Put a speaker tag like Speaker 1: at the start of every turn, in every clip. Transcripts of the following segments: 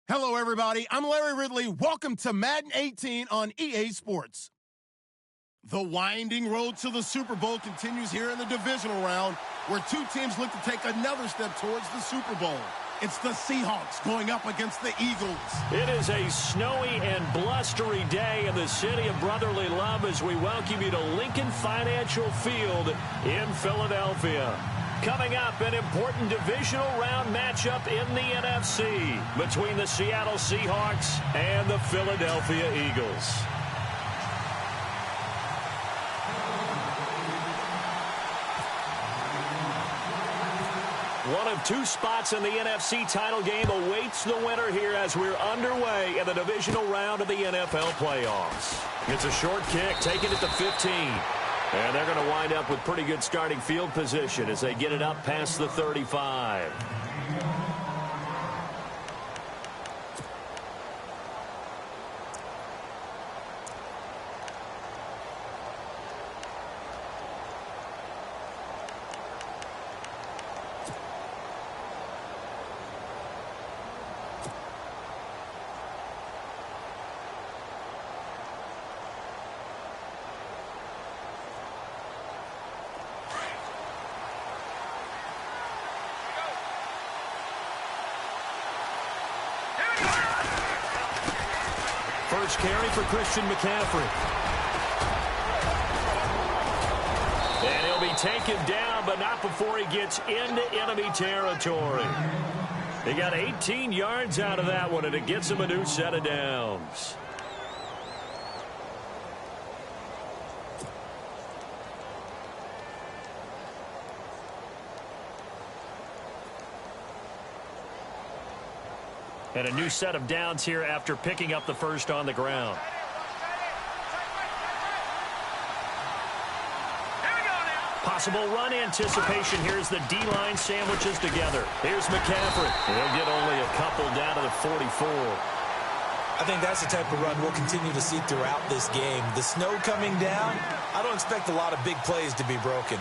Speaker 1: Hello, everybody. I'm Larry Ridley. Welcome to Madden 18 on EA Sports. The winding road to the Super Bowl continues here in the divisional round, where two teams look to take another step towards the Super Bowl. It's the Seahawks going up against the Eagles.
Speaker 2: It is a snowy and blustery day in the city of brotherly love as we welcome you to Lincoln Financial Field in Philadelphia. Coming up, an important divisional round matchup in the NFC between the Seattle Seahawks and the Philadelphia Eagles. One of two spots in the NFC title game awaits the winner here as we're underway in the divisional round of the NFL playoffs. It's a short kick, taking it to 15. And they're going to wind up with pretty good starting field position as they get it up past the 35. First carry for Christian McCaffrey. And he'll be taken down, but not before he gets into enemy territory. He got 18 yards out of that one, and it gets him a new set of downs. And a new set of downs here after picking up the first on the ground. Possible run anticipation. Here's the D-line sandwiches together. Here's McCaffrey. He'll get only a couple down to the 44.
Speaker 3: I think that's the type of run we'll continue to see throughout this game. The snow coming down, I don't expect a lot of big plays to be broken.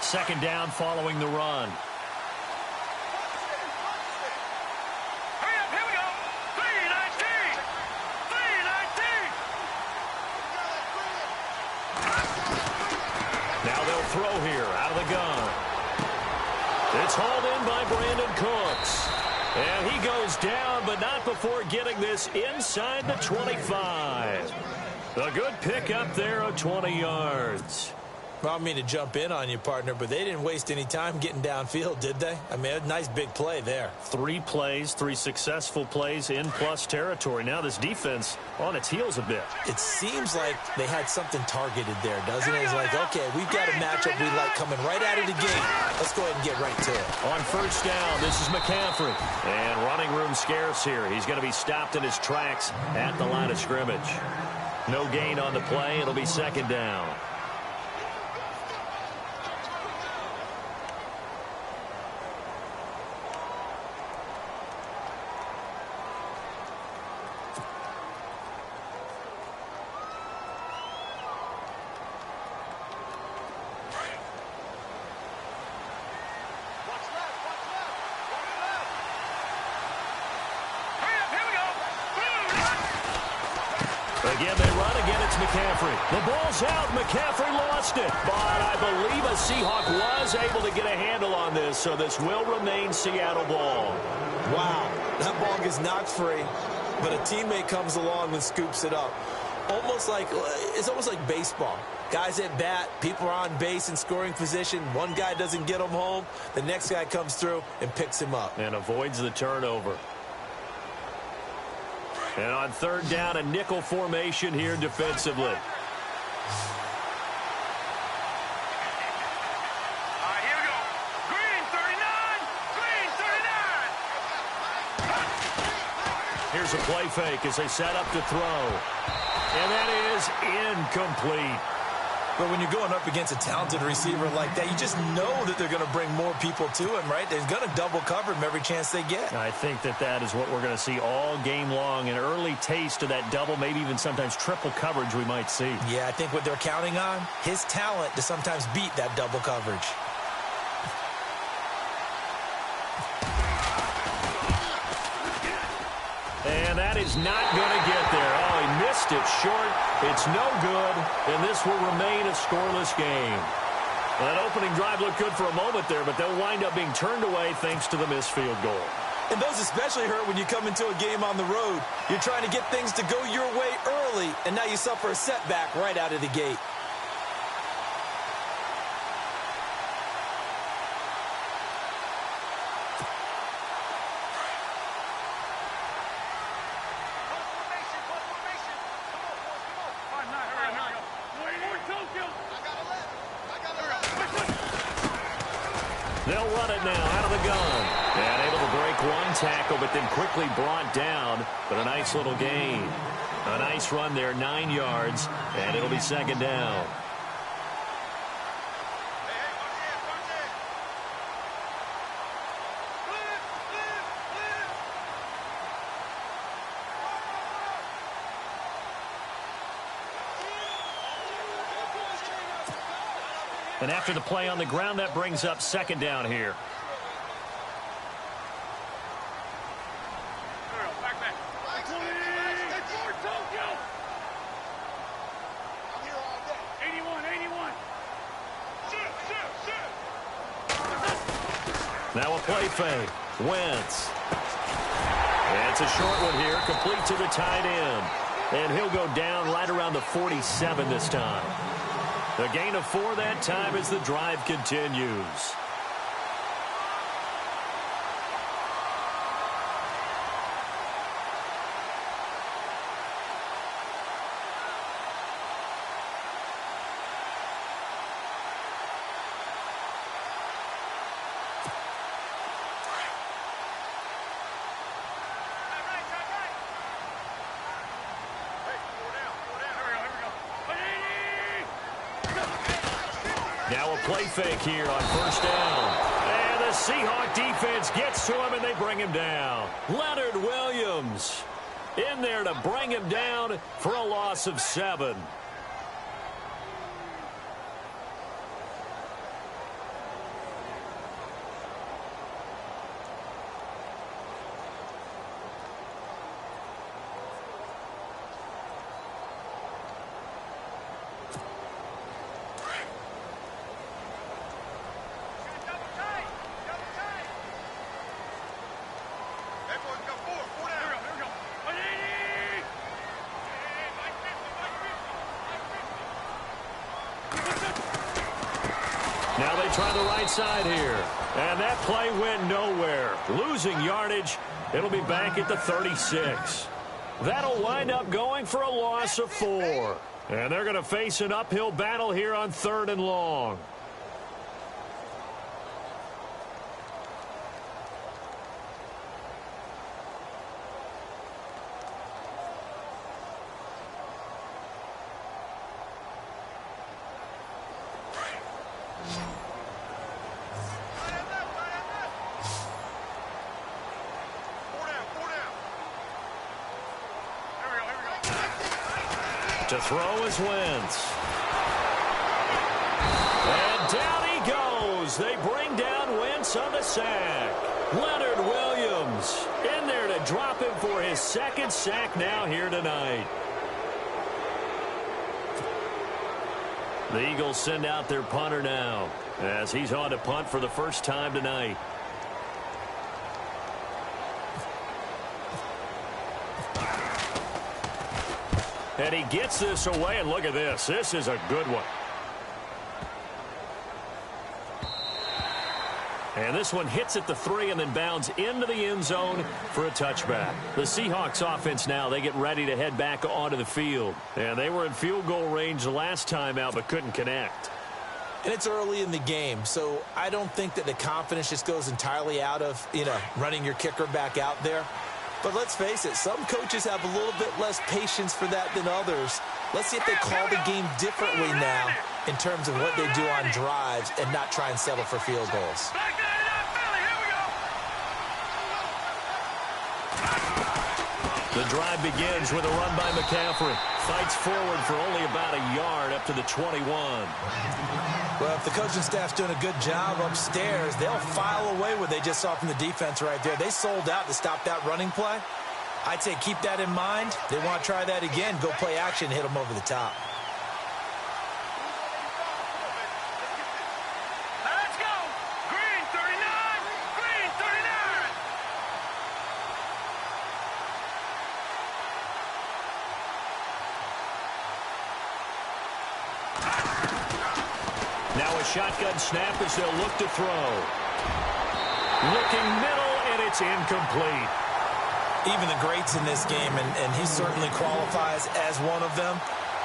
Speaker 2: Second down following the run.
Speaker 4: Hurry up, here we go. 3-19. 3-19.
Speaker 2: Now they'll throw here out of the gun. It's hauled in by Brandon Cooks. And he goes down, but not before getting this inside the 25. A good pickup there of 20 yards.
Speaker 3: Well, I don't mean to jump in on you, partner, but they didn't waste any time getting downfield, did they? I mean, a nice big play there.
Speaker 2: 3 plays, 3 successful plays in plus territory. Now this defense on its heels a bit.
Speaker 3: It seems like they had something targeted there, doesn't it? It's like, okay, we've got a matchup we like coming right out of the gate. Let's go ahead and get right to it.
Speaker 2: On first down, this is McCaffrey. And running room scarce here. He's going to be stopped in his tracks at the line of scrimmage. No gain on the play. It'll be second down. Again, they run. Again, it's McCaffrey. The ball's out. McCaffrey lost it. But I believe a Seahawk was able to get a handle on this, so this will remain Seattle ball.
Speaker 3: Wow, that ball gets knocked free, but a teammate comes along and scoops it up. It's almost like baseball. Guys at bat, people are on base in scoring position. One guy doesn't get him home. The next guy comes through and picks him up.
Speaker 2: And avoids the turnover. And on third down, a nickel formation here defensively.
Speaker 4: All right, here we go. Green 39. Green 39.
Speaker 2: Here's a play fake as they set up to throw. And that is incomplete.
Speaker 3: But when you're going up against a talented receiver like that, you just know that they're going to bring more people to him, right? They're going to double cover him every chance they get.
Speaker 2: I think that is what we're going to see all game long. An early taste of that double, maybe even sometimes triple coverage we might see.
Speaker 3: Yeah, I think what they're counting on, his talent to sometimes beat that double coverage.
Speaker 2: And that is not going to get there. Oh, he missed it short. It's no good, and this will remain a scoreless game. Well, that opening drive looked good for a moment there, but they'll wind up being turned away thanks to the missed field goal.
Speaker 3: And those especially hurt when you come into a game on the road. You're trying to get things to go your way early, and now you suffer a setback right out of the gate.
Speaker 2: They'll run it now out of the gun. And able to break one tackle, but then quickly brought down. But a nice little gain. A nice run there, 9 yards, and it'll be second down. And after the play on the ground, that brings up second down here. Now a play fake. Wentz. And it's a short one here, complete to the tight end. And he'll go down right around the 47 this time. A gain of 4 that time as the drive continues. Now a play fake here on first down. And the Seahawk defense gets to him, and they bring him down. Leonard Williams in there to bring him down for a loss of 7. Now they try the right side here. And that play went nowhere. Losing yardage. It'll be back at the 36. That'll wind up going for a loss of 4. And they're going to face an uphill battle here on 3rd and long. To throw is Wentz. And down he goes. They bring down Wentz on the sack. Leonard Williams in there to drop him for his 2nd sack now here tonight. The Eagles send out their punter now as he's on to punt for the first time tonight. And he gets this away, and look at this. This is a good one. And this one hits at the 3 and then bounds into the end zone for a touchback. The Seahawks offense now, they get ready to head back onto the field. And they were in field goal range the last time out but couldn't connect.
Speaker 3: And it's early in the game, so I don't think that the confidence just goes entirely out of, running your kicker back out there. But let's face it, some coaches have a little bit less patience for that than others. Let's see if they call the game differently now in terms of what they do on drives and not try and settle for field goals.
Speaker 4: Back to that Philly. Here we go.
Speaker 2: The drive begins with a run by McCaffrey. Fights forward for only about a yard up to the 21.
Speaker 3: Well, if the coaching staff's doing a good job upstairs, they'll file away what they just saw from the defense right there. They sold out to stop that running play. I'd say keep that in mind. They want to try that again. Go play action, hit them over the top.
Speaker 4: Let's go. Green 39. Green 39.
Speaker 2: Now a shotgun snap as they'll look to throw. Looking middle, and it's incomplete.
Speaker 3: Even the greats in this game, and he certainly qualifies as one of them,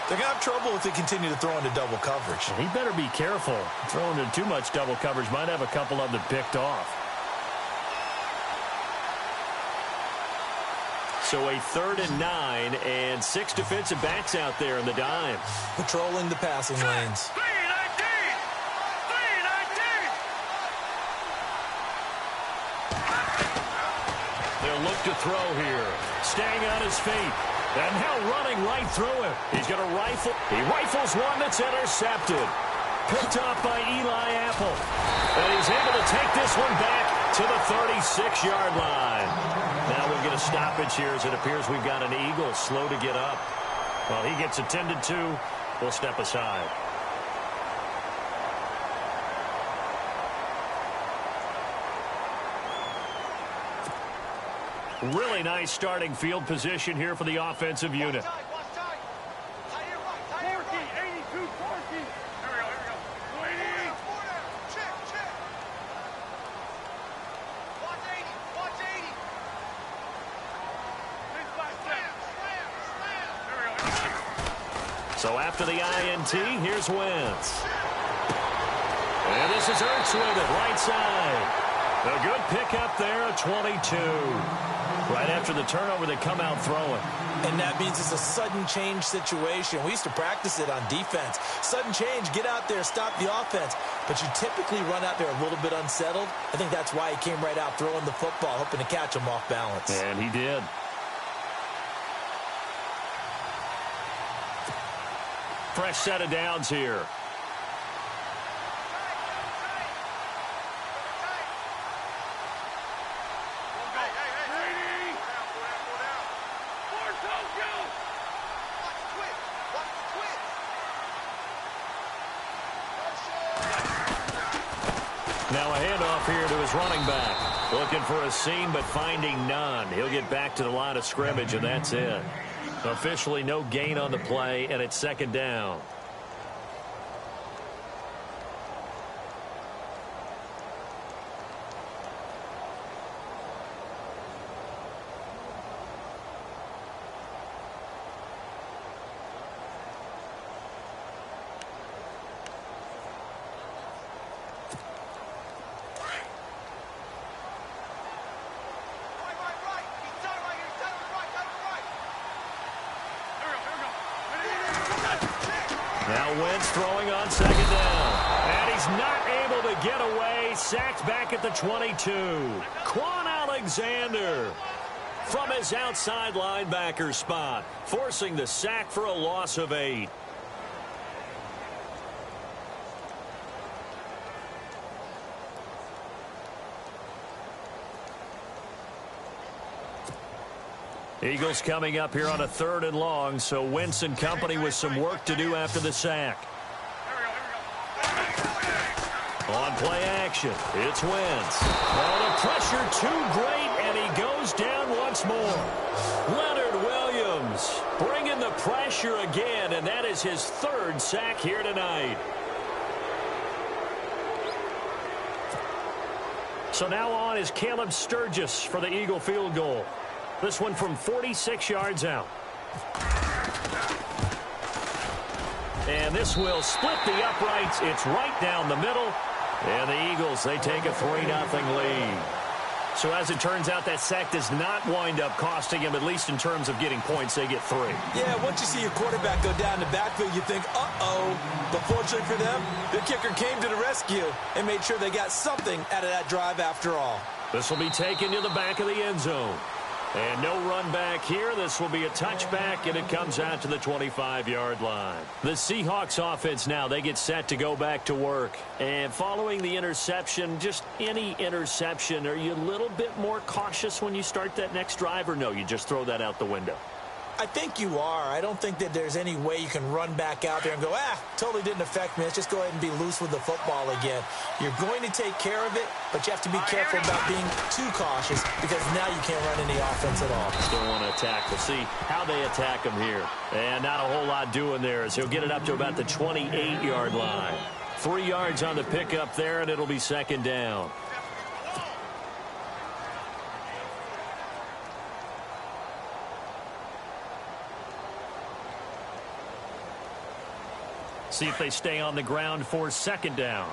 Speaker 3: they're going to have trouble if they continue to throw into double coverage.
Speaker 2: He better be careful. Throwing into too much double coverage might have a couple of them picked off. So a 3rd and 9, and 6 defensive backs out there in the dime.
Speaker 3: Patrolling the passing lanes.
Speaker 4: 319. 319.
Speaker 2: They'll look to throw here. Staying on his feet. And now running right through him. He's going to rifle. He rifles one that's intercepted. Picked off by Eli Apple. And he's able to take this one back to the 36-yard line. Now we'll get a stoppage here as it appears we've got an Eagle slow to get up. Well, he gets attended to. We'll step aside. Really nice starting field position here for the offensive unit.
Speaker 4: Watch tight. Tight here, right. Tight here, right. 82, 40. Here we go. 80. Check. Watch 80. Watch 80. Big flat step. Slam. Here we go.
Speaker 2: So after the INT, here's Wentz. And this is Ertz with it, right side. A good pickup there, a 22. Right after the turnover, they come out throwing.
Speaker 3: And that means it's a sudden change situation. We used to practice it on defense. Sudden change, get out there, stop the offense. But you typically run out there a little bit unsettled. I think that's why he came right out throwing the football, hoping to catch him off balance.
Speaker 2: And he did. Fresh set of downs here. Now a handoff here to his running back. Looking for a seam, but finding none. He'll get back to the line of scrimmage, and that's it. Officially no gain on the play, and it's 2nd down. Now Wentz throwing on 2nd down. And he's not able to get away. Sacked back at the 22. Quan Alexander from his outside linebacker spot, forcing the sack for a loss of 8. Eagles coming up here on a 3rd and long, so Wentz and company with some work to do after the sack. On play action, it's Wentz. Oh, the pressure too great, and he goes down once more. Leonard Williams bringing the pressure again, and that is his 3rd sack here tonight. So now on is Caleb Sturgis for the Eagle field goal. This one from 46 yards out. And this will split the uprights. It's right down the middle. And the Eagles, they take a 3-0 lead. So as it turns out, that sack does not wind up costing him, at least in terms of getting points. They get 3.
Speaker 3: Yeah, once you see your quarterback go down the backfield, you think, uh-oh. But fortunately for them, the kicker came to the rescue and made sure they got something out of that drive after all.
Speaker 2: This will be taken to the back of the end zone. And no run back here. This will be a touchback, and it comes out to the 25-yard line. The Seahawks offense now, they get set to go back to work. And following the interception, just any interception, are you a little bit more cautious when you start that next drive, or no, you just throw that out the window?
Speaker 3: I think you are. I don't think that there's any way you can run back out there and go, totally didn't affect me. Let's just go ahead and be loose with the football again. You're going to take care of it, but you have to be careful about being too cautious because now you can't run any offense at all.
Speaker 2: Still want to attack. We'll see how they attack him here. And not a whole lot doing there as he'll get it up to about the 28-yard line. 3 yards on the pickup there, and it'll be second down. See if they stay on the ground for second down.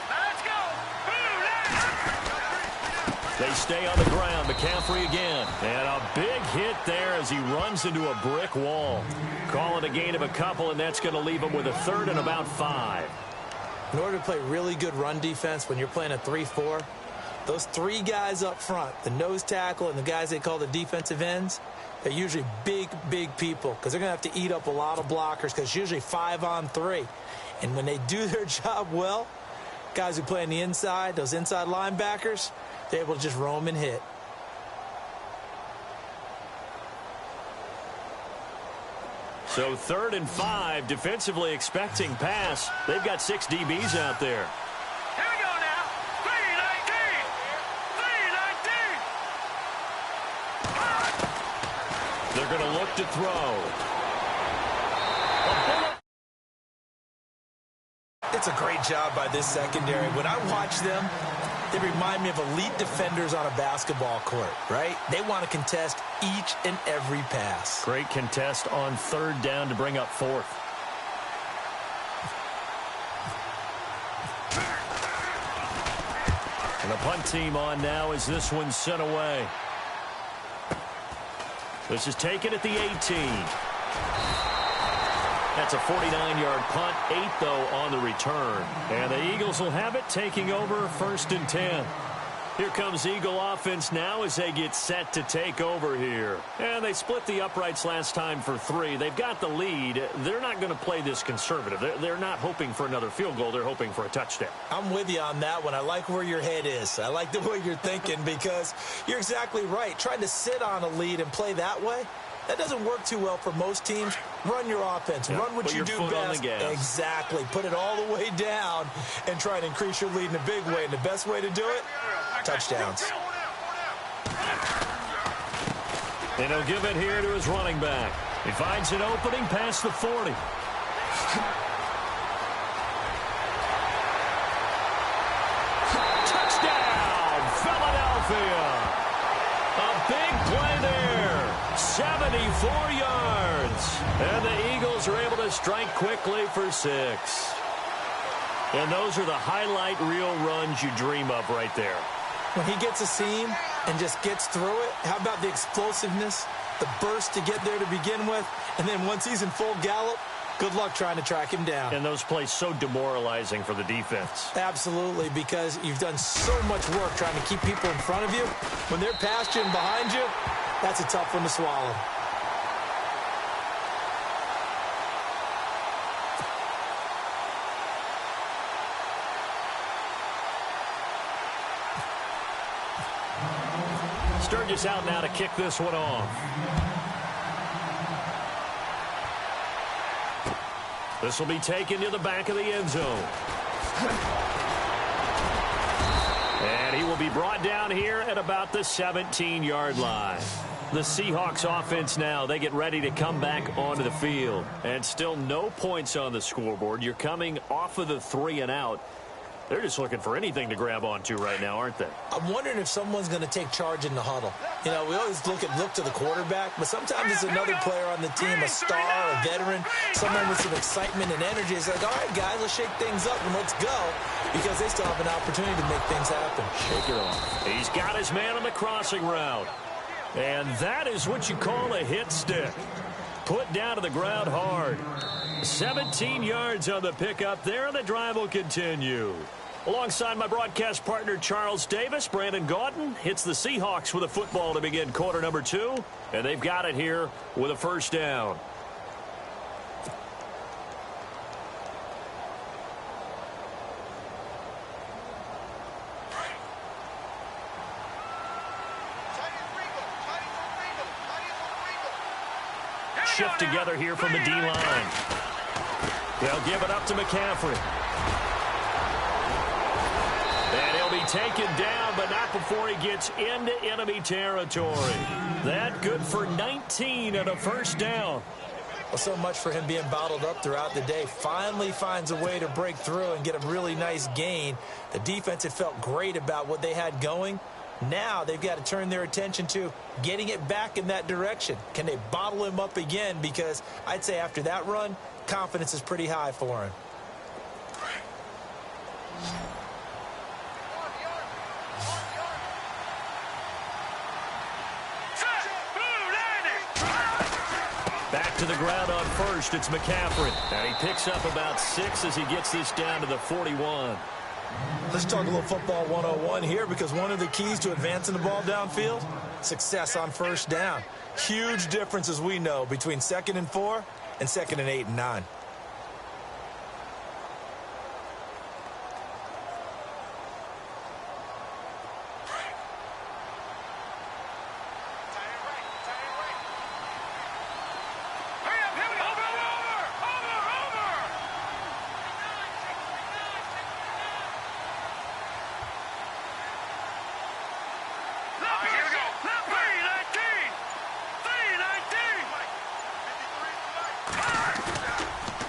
Speaker 4: Let's go.
Speaker 2: They stay on the ground. McCaffrey again. And a big hit there as he runs into a brick wall. Call it a gain of a couple, and that's going to leave him with a third and about 5.
Speaker 3: In order to play really good run defense when you're playing a 3-4, those 3 guys up front, the nose tackle and the guys they call the defensive ends, they're usually big, big people because they're going to have to eat up a lot of blockers because it's usually 5 on 3. And when they do their job well, guys who play on the inside, those inside linebackers, they're able to just roam and hit.
Speaker 2: So 3rd and 5, defensively expecting pass. They've got 6 DBs out there.
Speaker 4: Here we go now. 319. 319.
Speaker 2: They're going to look to throw.
Speaker 3: It's a great job by this secondary. When I watch them, they remind me of elite defenders on a basketball court, right? They want to contest each and every pass.
Speaker 2: Great contest on 3rd down to bring up 4th. And the punt team on now as this one's sent away. This is taken at the 18. That's a 49-yard punt, 8, though, on the return. And the Eagles will have it, taking over 1st and 10. Here comes Eagle offense now as they get set to take over here. And they split the uprights last time for 3. They've got the lead. They're not going to play this conservative. They're not hoping for another field goal. They're hoping for a touchdown.
Speaker 3: I'm with you on that one. I like where your head is. I like the way you're thinking because you're exactly right. Trying to sit on a lead and play that way, that doesn't work too well for most teams. Run your offense.
Speaker 2: Yeah,
Speaker 3: run what you do best.
Speaker 2: On the gas.
Speaker 3: Exactly. Put it all the way down and try and increase your lead in a big way. And the best way to do it, touchdowns.
Speaker 2: And he'll give it here to his running back. He finds an opening past the 40. Touchdown, Philadelphia. A big play there. 74 yards. And the Eagles are able to strike quickly for 6. And those are the highlight reel runs you dream of right there.
Speaker 3: When he gets a seam and just gets through it, how about the explosiveness, the burst to get there to begin with, and then once he's in full gallop, good luck trying to track him down.
Speaker 2: And those plays so demoralizing for the defense.
Speaker 3: Absolutely, because you've done so much work trying to keep people in front of you. When they're past you and behind you, that's a tough one to swallow.
Speaker 2: Sturgis out now to kick this one off. This will be taken to the back of the end zone. And he will be brought down here at about the 17-yard line. The Seahawks offense now, they get ready to come back onto the field. And still no points on the scoreboard. You're coming off of the 3 and out. They're just looking for anything to grab onto right now, aren't they?
Speaker 3: I'm wondering if someone's going to take charge in the huddle. You know, we always look to the quarterback, but sometimes it's another player on the team, a star, a veteran, someone with some excitement and energy. It's like, all right, guys, let's shake things up and let's go. because they still have an opportunity to make things happen.
Speaker 2: Shake it off. He's got his man on the crossing route. And that is what you call a hit stick. Put down to the ground hard. 17 yards on the pickup there, and the drive will continue. Alongside my broadcast partner, Charles Davis, Brandon Gaudin hits the Seahawks with a football to begin quarter number 2, and they've got it here with a first down. Shift together here from the D-line. They'll give it up to McCaffrey. And he'll be taken down, but not before he gets into enemy territory. That good for 19 and a first down.
Speaker 3: Well, so much for him being bottled up throughout the day. Finally finds a way to break through and get a really nice gain. The defense had felt great about what they had going. Now they've got to turn their attention to getting it back in that direction. Can they bottle him up again? Because I'd say after that run, confidence is pretty high for him.
Speaker 2: Back to the ground on first. It's McCaffrey. And he picks up about 6 as he gets this down to the 41.
Speaker 3: Let's talk a little football 101 here, because one of the keys to advancing the ball downfield, success on first down. Huge difference, as we know, between 2nd and 4 and 2nd and 8 and 9.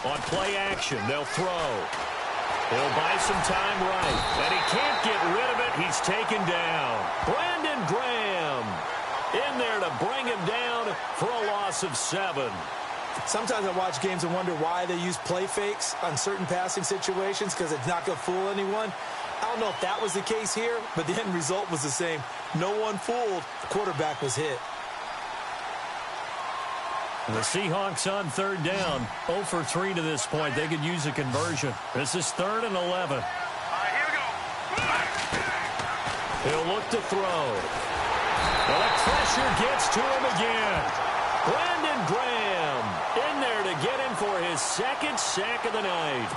Speaker 2: On play action, they'll throw. He'll buy some time right. And he can't get rid of it. He's taken down. Brandon Graham in there to bring him down for a loss of 7.
Speaker 3: Sometimes I watch games and wonder why they use play fakes on certain passing situations, because it's not going to fool anyone. I don't know if that was the case here, but the end result was the same. No one fooled. The quarterback was hit.
Speaker 2: The Seahawks on third down, 0 for 3 to this point. They could use a conversion. This is 3rd and 11.
Speaker 4: All right, here we go.
Speaker 2: He'll look to throw. Well, the pressure gets to him again. Brandon Graham in there to get him for his 2nd sack of the night.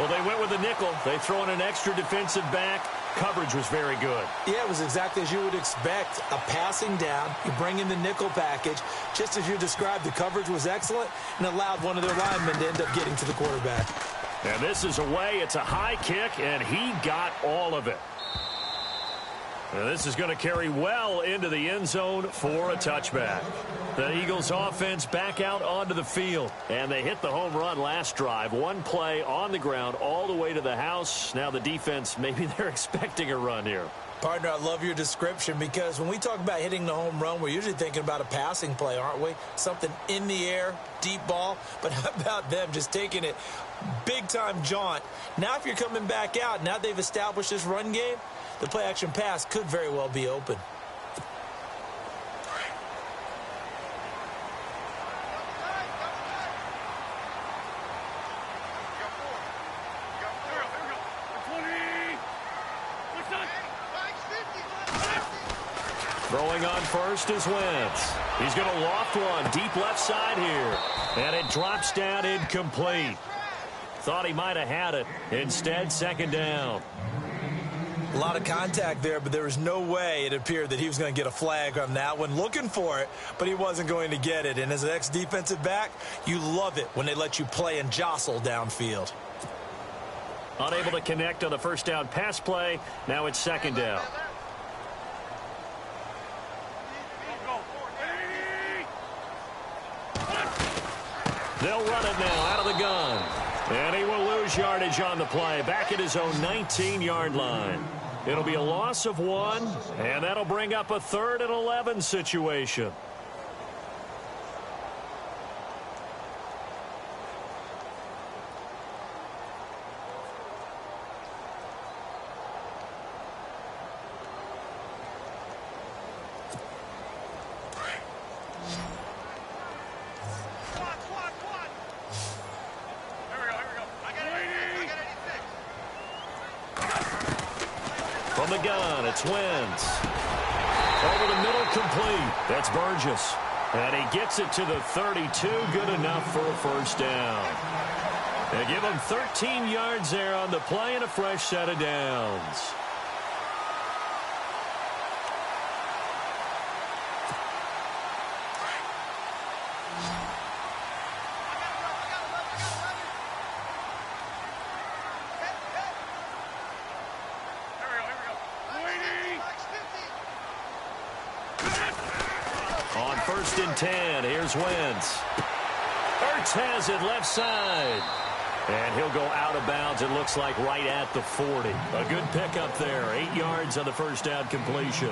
Speaker 2: Well, they went with the nickel. They throw in an extra defensive back. Coverage was very good.
Speaker 3: Yeah, it was exactly as you would expect. A passing down. You bring in the nickel package. Just as you described, the coverage was excellent and allowed one of their linemen to end up getting to the quarterback.
Speaker 2: And this is away. It's a high kick, and he got all of it. Now, this is going to carry well into the end zone for a touchback. The Eagles offense back out onto the field. And they hit the home run last drive. One play on the ground all the way to the house. Now the defense, maybe they're expecting a run here.
Speaker 3: Partner, I love your description, because when we talk about hitting the home run, we're usually thinking about a passing play, aren't we? Something in the air, deep ball. But how about them just taking it big-time jaunt? Now if you're coming back out, now they've established this run game, the play-action pass could very well be open.
Speaker 2: Throwing on first is Wentz. He's going to loft one deep left side here. And it drops down incomplete. Thought he might have had it. Instead, 2nd down.
Speaker 3: A lot of contact there, but there was no way it appeared that he was going to get a flag on that one. Looking for it, but he wasn't going to get it. And as an ex-defensive back, you love it when they let you play and jostle downfield.
Speaker 2: Unable to connect on the first down pass play. Now it's 2nd down. They'll run it now out of the gun. And he will lose yardage on the play. Back at his own 19-yard line. It'll be a loss of 1, and that'll bring up a 3rd and 11 situation. the gun, it's Wentz. Over the middle, complete. That's Burgess. And he gets it to the 32. Good enough for a first down. They give him 13 yards there on the play and a fresh set of downs. On 1st and 10, here's Wentz. Ertz has it left side. And he'll go out of bounds, it looks like, right at the 40. A good pickup there. 8 yards on the first down completion.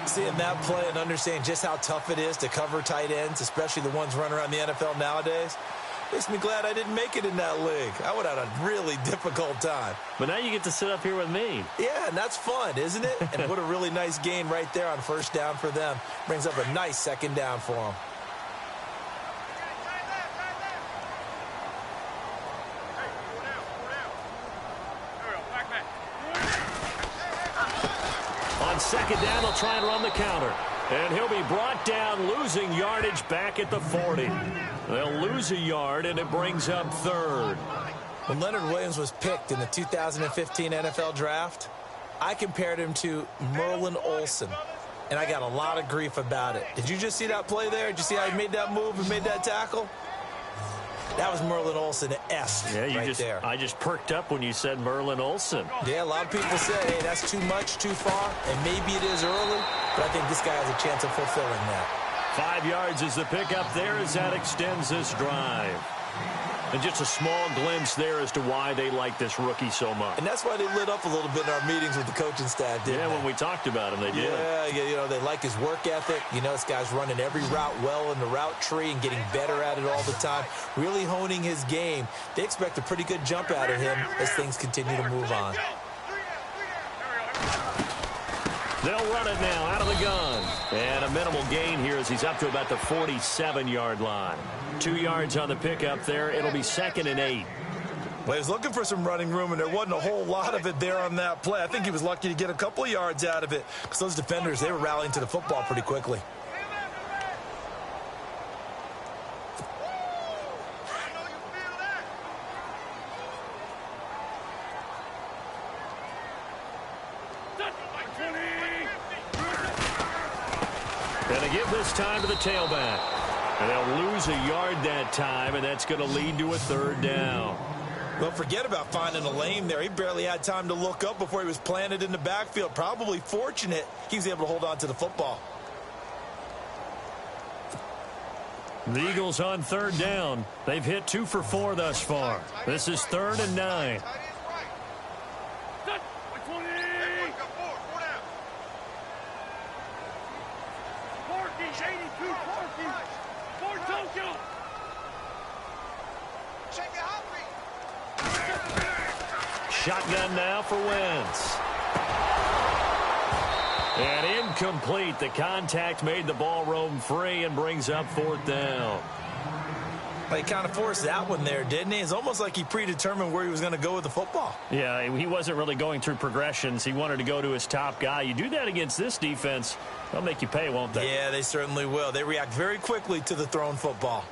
Speaker 3: Seeing that play and understanding just how tough it is to cover tight ends, especially the ones running around the NFL nowadays, makes me glad I didn't make it in that league. I would have had a really difficult time.
Speaker 2: But now you get to sit up here with me.
Speaker 3: Yeah, and that's fun, isn't it? And what a really nice gain right there on first down for them. Brings up a nice second down for them.
Speaker 2: On second down, they'll try and run the counter. And he'll be brought down, losing yardage back at the 40. They'll lose a yard, and it brings up third.
Speaker 3: When Leonard Williams was picked in the 2015 NFL Draft, I compared him to Merlin Olsen, and I got a lot of grief about it. Did you just see that play there? Did you see how he made that move and made that tackle? That was Merlin Olsen-esque there.
Speaker 2: I just perked up when you said Merlin Olsen.
Speaker 3: Yeah, a lot of people say, hey, that's too much, too far, and maybe it is early, but I think this guy has a chance of fulfilling that.
Speaker 2: 5 yards is the pickup there as that extends this drive. And just a small glimpse there as to why they like this rookie so much.
Speaker 3: And that's why they lit up a little bit in our meetings with the coaching staff, didn't they?
Speaker 2: When we talked about him, they did.
Speaker 3: Yeah, they like his work ethic. You know, this guy's running every route well in the route tree and getting better at it all the time, really honing his game. They expect a pretty good jump out of him as things continue to move on.
Speaker 2: They'll run it now out of the gun. And a minimal gain here as he's up to about the 47-yard line. 2 yards on the pickup there. It'll be 2nd and 8.
Speaker 3: Well, he was looking for some running room, and there wasn't a whole lot of it there on that play. I think he was lucky to get a couple of yards out of it because those defenders, they were rallying to the football pretty quickly.
Speaker 2: And they give this time to the tailback. And they'll lose a yard that time, and that's going to lead to a third down.
Speaker 3: Well, forget about finding a lane there. He barely had time to look up before he was planted in the backfield. Probably fortunate he was able to hold on to the football.
Speaker 2: The Eagles on third down. They've hit 2 for 4 thus far. This is 3rd and 9. Shotgun now for Wentz. And incomplete. The contact made the ball roam free and brings up 4th down.
Speaker 3: Well, he kind of forced that one there, didn't he? It's almost like he predetermined where he was going to go with the football.
Speaker 2: Yeah, he wasn't really going through progressions. He wanted to go to his top guy. You do that against this defense, they'll make you pay, won't they?
Speaker 3: Yeah, they certainly will. They react very quickly to the thrown football.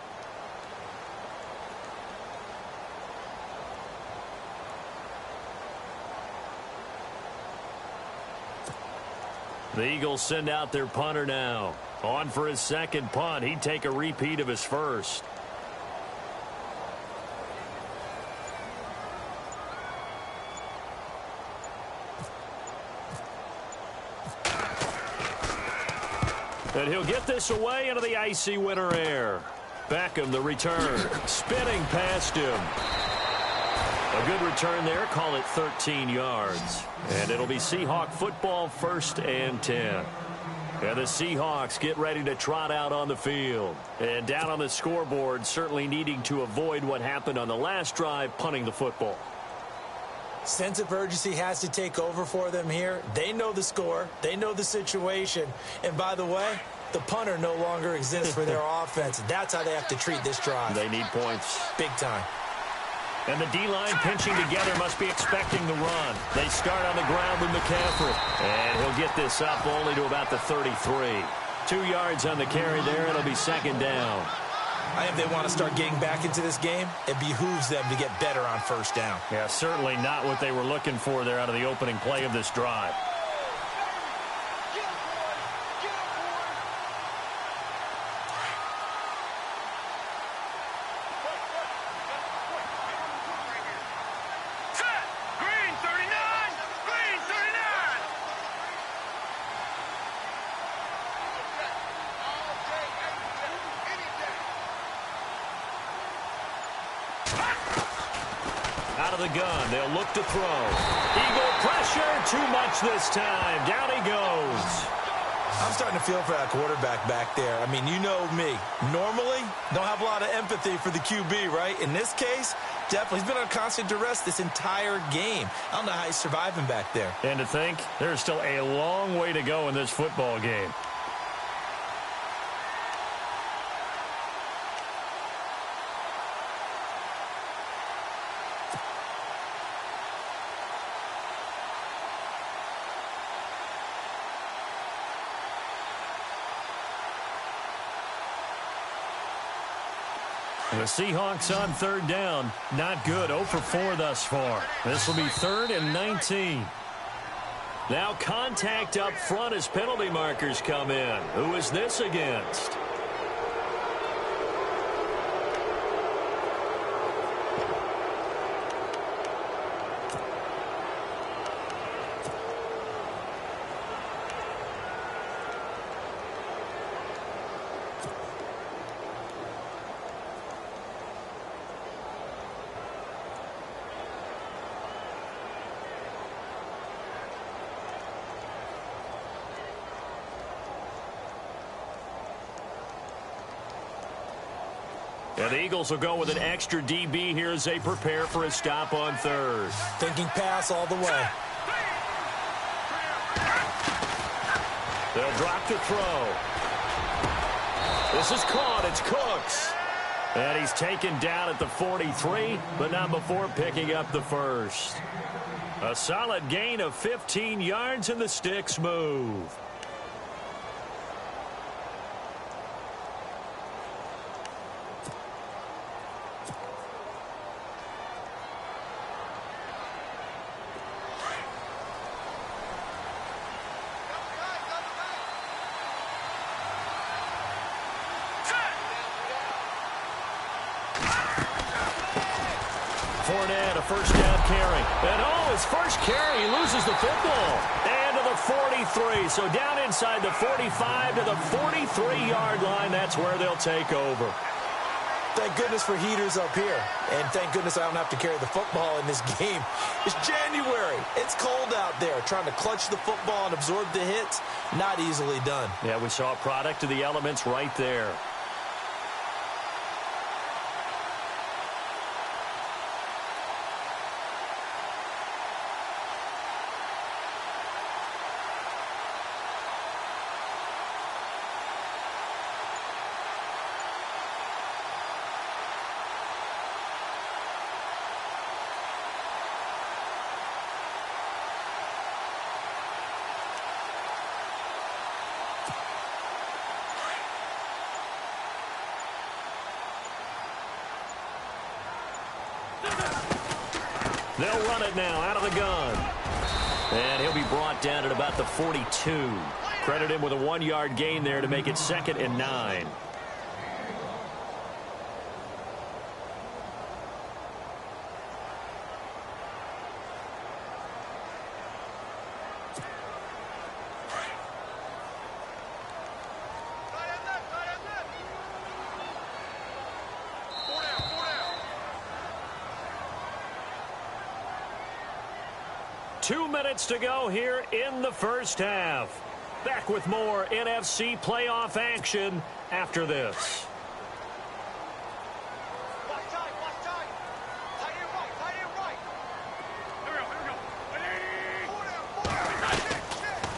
Speaker 2: The Eagles send out their punter now. On for his second punt. He'd take a repeat of his first. And he'll get this away into the icy winter air. Beckham, the return. Spinning past him. A good return there. Call it 13 yards. And it'll be Seahawk football, 1st and 10. And the Seahawks get ready to trot out on the field. And down on the scoreboard, certainly needing to avoid what happened on the last drive, punting the football.
Speaker 3: Sense of urgency has to take over for them here. They know the score. They know the situation. And by the way, the punter no longer exists for their offense. That's how they have to treat this drive.
Speaker 2: They need points.
Speaker 3: Big time.
Speaker 2: And the D-line pinching together must be expecting the run. They start on the ground with McCaffrey. And he'll get this up only to about the 33. 2 yards on the carry there. It'll be second down.
Speaker 3: I think they want to start getting back into this game. It behooves them to get better on first down.
Speaker 2: Yeah, certainly not what they were looking for there out of the opening play of this drive. Out of the gun, they'll look to throw. Eagle pressure, too much this time. Down he goes.
Speaker 3: I'm starting to feel for that quarterback back there. I mean, you know me. Normally, don't have a lot of empathy for the QB, right? In this case, definitely. He's been on constant duress this entire game. I don't know how he's surviving back there.
Speaker 2: And to think, there's still a long way to go in this football game. The Seahawks on third down. Not good. 0 for 4 thus far. This will be 3rd and 19. Now contact up front as penalty markers come in. Who is this against? And the Eagles will go with an extra DB here as they prepare for a stop on third.
Speaker 3: Thinking pass all the way.
Speaker 2: They'll drop to throw. This is caught. It's Cooks. And he's taken down at the 43, but not before picking up the first. A solid gain of 15 yards, and the sticks move. Fournette, a first down carry. And his first carry, he loses the football. And to the 43. So down inside the 45 to the 43-yard line. That's where they'll take over.
Speaker 3: Thank goodness for heaters up here. And thank goodness I don't have to carry the football in this game. It's January. It's cold out there. Trying to clutch the football and absorb the hits, not easily done.
Speaker 2: Yeah, we saw a product of the elements right there. They'll run it now out of the gun. And he'll be brought down at about the 42. Credit him with a 1-yard gain there to make it 2nd and 9. Two minutes to go here in the first half. Back with more NFC playoff action after this.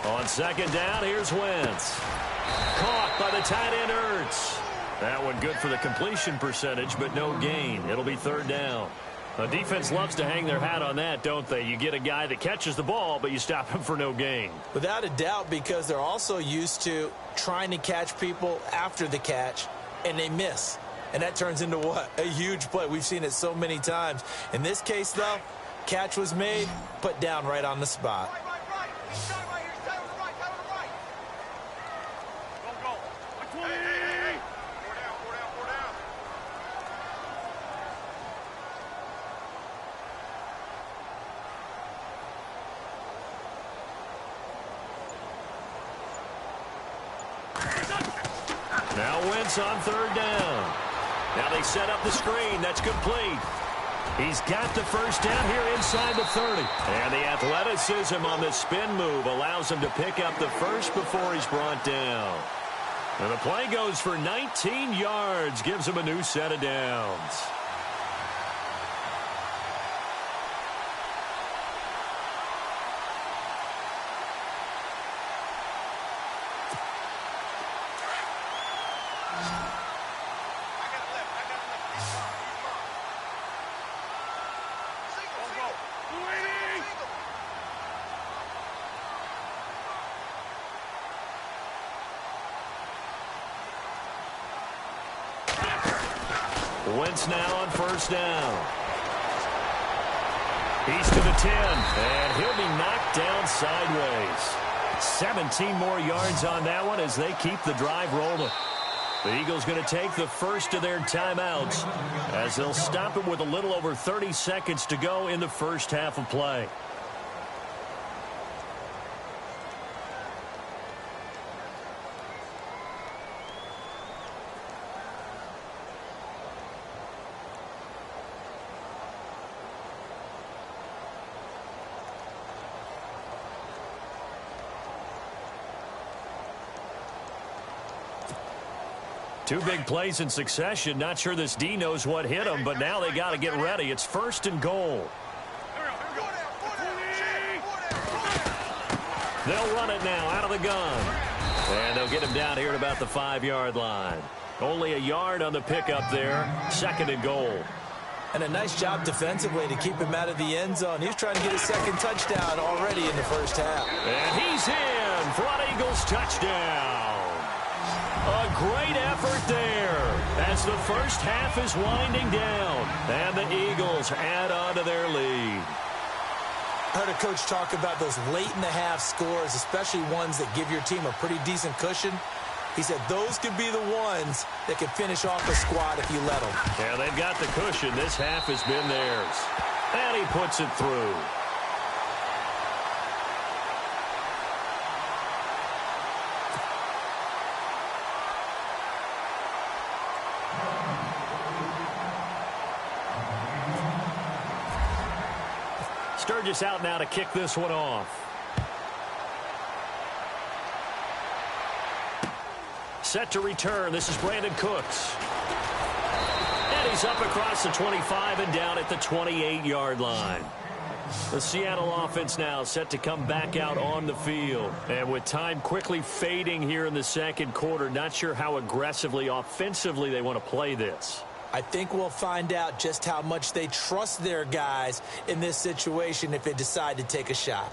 Speaker 2: On second down, here's Wentz. Caught by the tight end Ertz. That one good for the completion percentage, but no gain. It'll be 3rd down. The defense loves to hang their hat on that, don't they? You get a guy that catches the ball, but you stop him for no gain.
Speaker 3: Without a doubt, because they're also used to trying to catch people after the catch, and they miss. And that turns into what? A huge play. We've seen it so many times. In this case, though, catch was made, put down right on the spot.
Speaker 4: Right. Start right here. Start on the right. Start on the right. Go. Hey. Four down.
Speaker 2: Now Wentz on third down. Now they set up the screen. That's complete. He's got the first down here inside the 30. And the athleticism on the spin move allows him to pick up the first before he's brought down. And the play goes for 19 yards, gives him a new set of downs. Wentz now on first down. He's to the 10, and he'll be knocked down sideways. 17 more yards on that one as they keep the drive rolling. The Eagles going to take the first of their timeouts as they'll stop him with a little over 30 seconds to go in the first half of play. Two big plays in succession. Not sure this D knows what hit him, but now they got to get ready. It's first and goal. They'll run it now out of the gun. And they'll get him down here at about the 5-yard line. Only a yard on the pickup there. Second and goal.
Speaker 3: And a nice job defensively to keep him out of the end zone. He was trying to get his second touchdown already in the first half.
Speaker 2: And he's in for an Eagles touchdown. A great effort there as the first half is winding down. And the Eagles add on to their lead.
Speaker 3: I heard a coach talk about those late-in-the-half scores, especially ones that give your team a pretty decent cushion. He said those could be the ones that can finish off a squad if you let them.
Speaker 2: Yeah, they've got the cushion. This half has been theirs. And he puts it through. Sturgis out now to kick this one off. Set to return. This is Brandon Cooks. And he's up across the 25 and down at the 28-yard line. The Seattle offense now set to come back out on the field. And with time quickly fading here in the second quarter, not sure how aggressively, offensively they want to play this.
Speaker 3: I think we'll find out just how much they trust their guys in this situation if they decide to take a shot.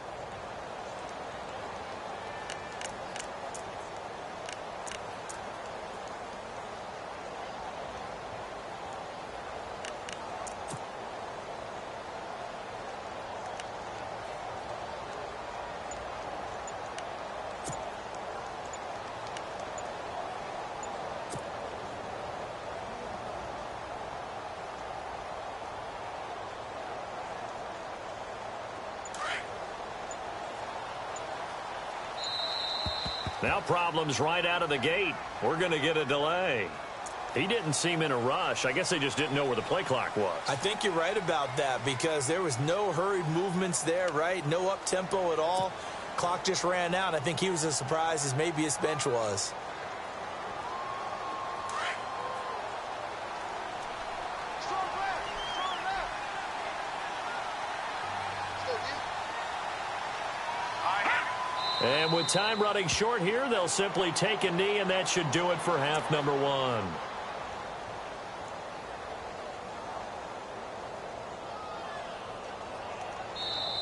Speaker 2: Now problems right out of the gate. We're going to get a delay. He didn't seem in a rush. I guess they just didn't know where the play clock was.
Speaker 3: I think you're right about that because there was no hurried movements there, right? No up-tempo at all. Clock just ran out. I think he was as surprised as maybe his bench was.
Speaker 2: And with time running short here, they'll simply take a knee, and that should do it for half number one.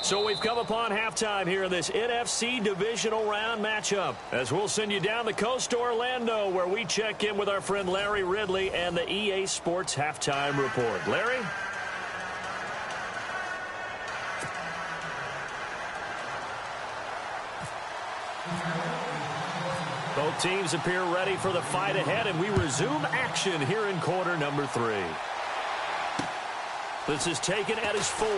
Speaker 2: So we've come upon halftime here in this NFC divisional round matchup, as we'll send you down the coast to Orlando, where we check in with our friend Larry Ridley and the EA Sports Halftime Report. Larry? Both teams appear ready for the fight ahead, and we resume action here in quarter number 3. This is taken at his 4.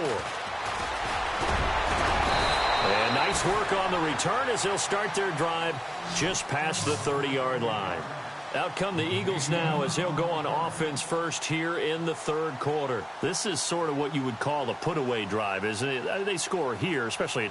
Speaker 2: And nice work on the return as they'll start their drive just past the 30-yard line. Out come the Eagles now as they'll go on offense first here in the third quarter. This is sort of what you would call a put-away drive, isn't it? They score here, especially a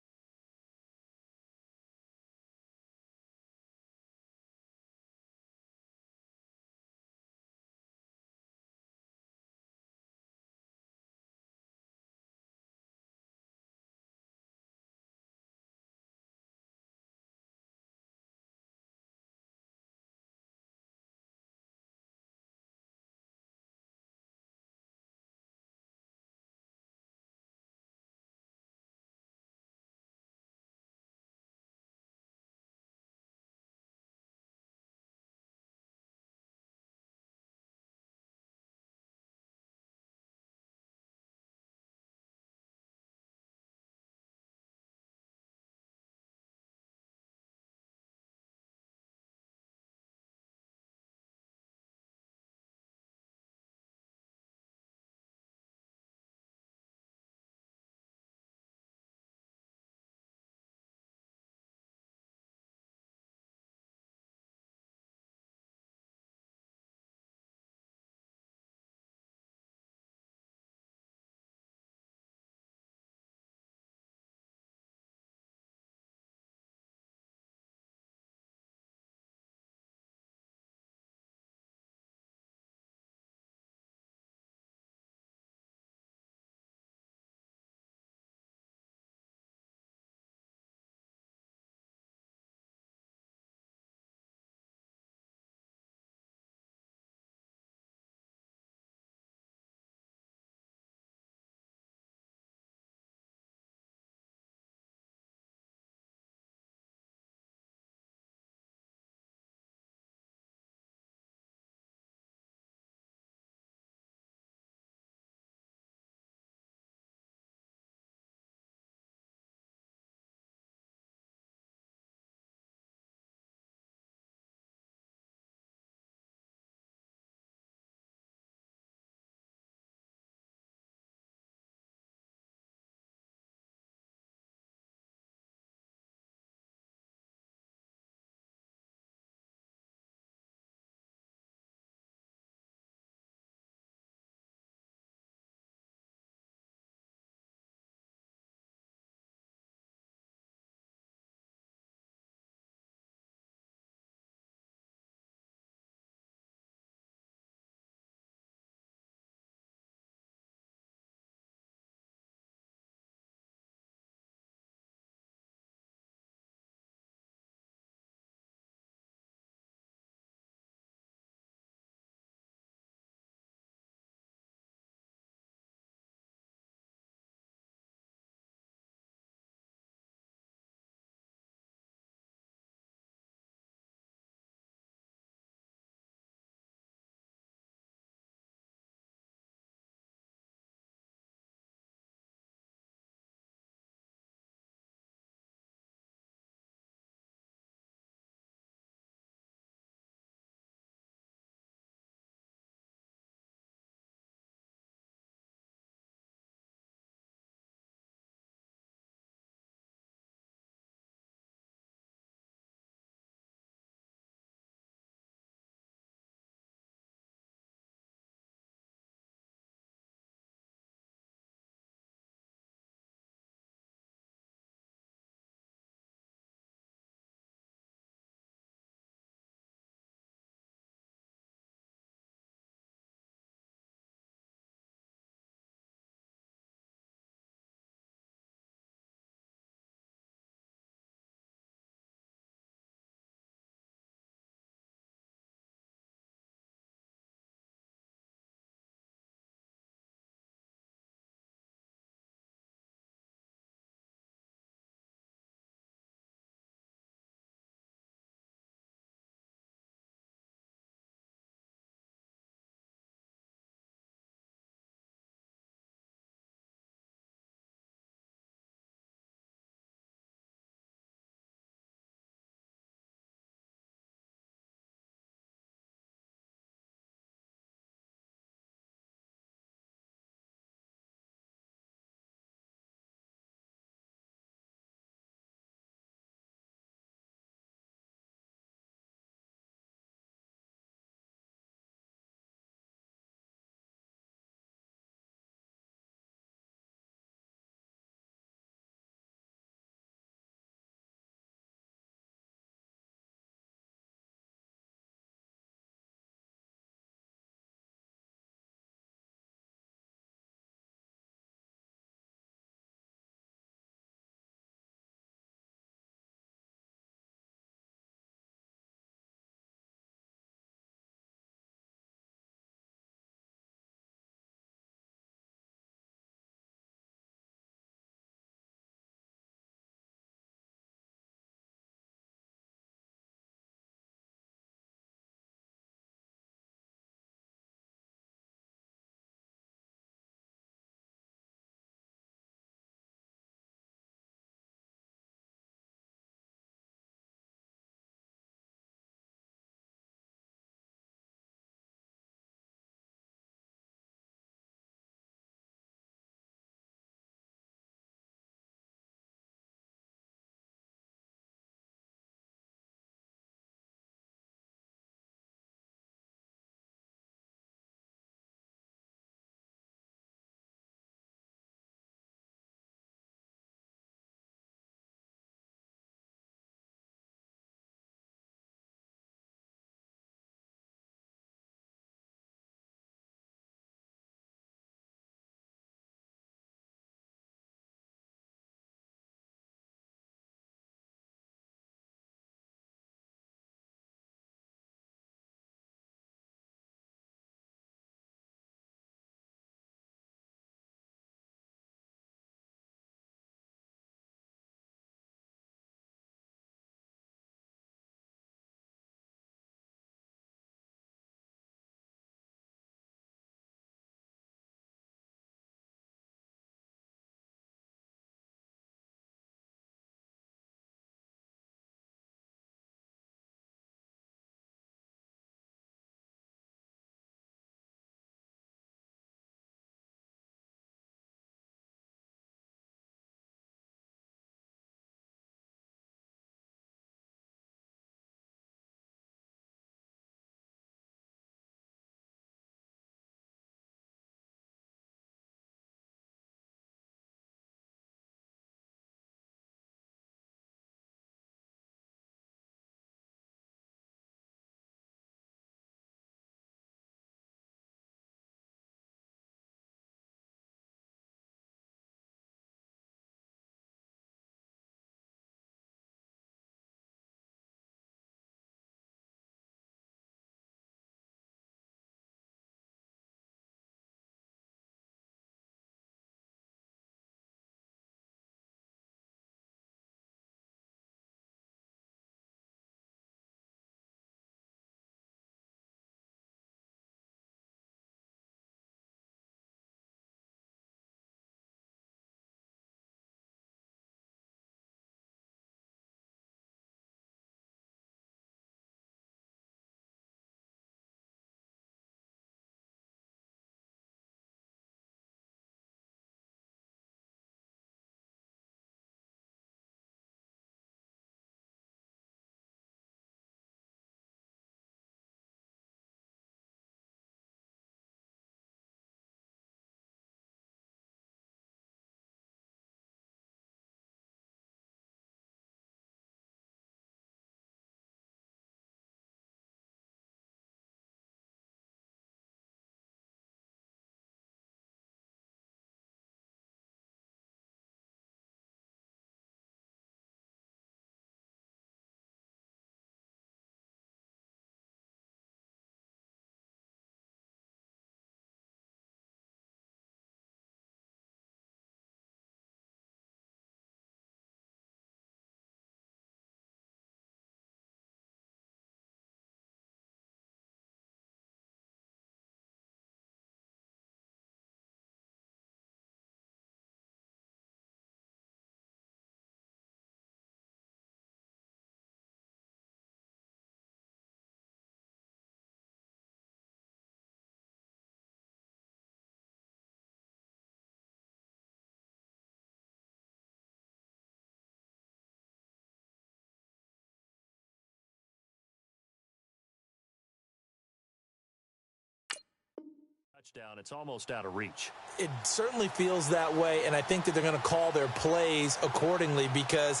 Speaker 2: touchdown. It's almost out of reach.
Speaker 3: It certainly feels that way, and I think that they're going to call their plays accordingly, because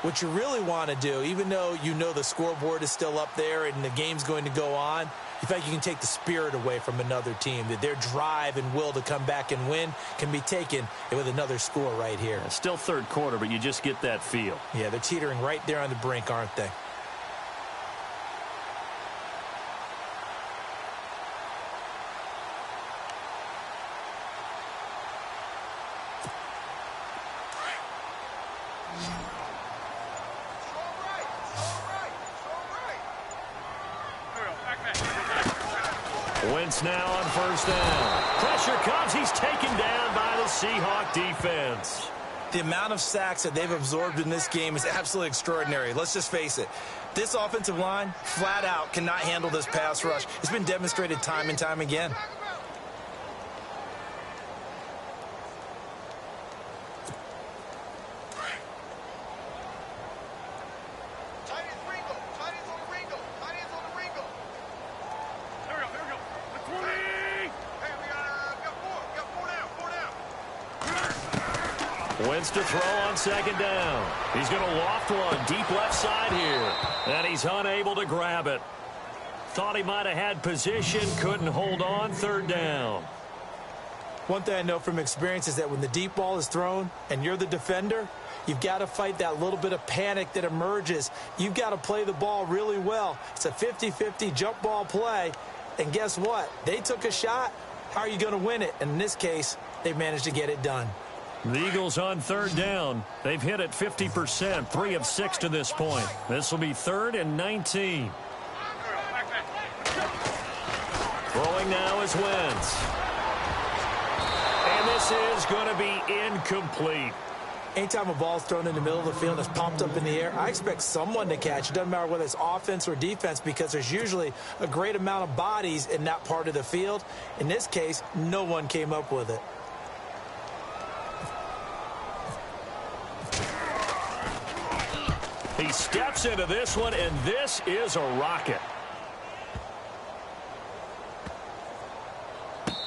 Speaker 3: what you really want to do, even though you know the scoreboard is still up there and the game's going to go on, in fact, you can take the spirit away from another team, that their drive and will to come back and win can be taken with another score right here.
Speaker 2: Yeah, still third quarter, but you just get that feel.
Speaker 3: Yeah, they're teetering right there on the brink, aren't they?
Speaker 2: Wentz now on first down. Pressure comes. He's taken down by the Seahawk defense.
Speaker 3: The amount of sacks that they've absorbed in this game is absolutely extraordinary. Let's just face it. This offensive line, flat out, cannot handle this pass rush. It's been demonstrated time and time again.
Speaker 2: Wentz to throw on second down. He's going to loft one deep left side here. And he's unable to grab it. Thought he might have had position, couldn't hold on, third down.
Speaker 3: One thing I know from experience is that when the deep ball is thrown and you're the defender, you've got to fight that little bit of panic that emerges. You've got to play the ball really well. It's a 50-50 jump ball play. And guess what? They took a shot. How are you going to win it? And in this case, they've managed to get it done.
Speaker 2: The Eagles on third down. They've hit it 50%, 3 of 6 to this point. This will be 3rd and 19. Throwing now is Wentz. And this is going to be incomplete.
Speaker 3: Anytime a ball's thrown in the middle of the field and it's popped up in the air, I expect someone to catch. It doesn't matter whether it's offense or defense, because there's usually a great amount of bodies in that part of the field. In this case, no one came up with it.
Speaker 2: He steps into this one, and this is a rocket.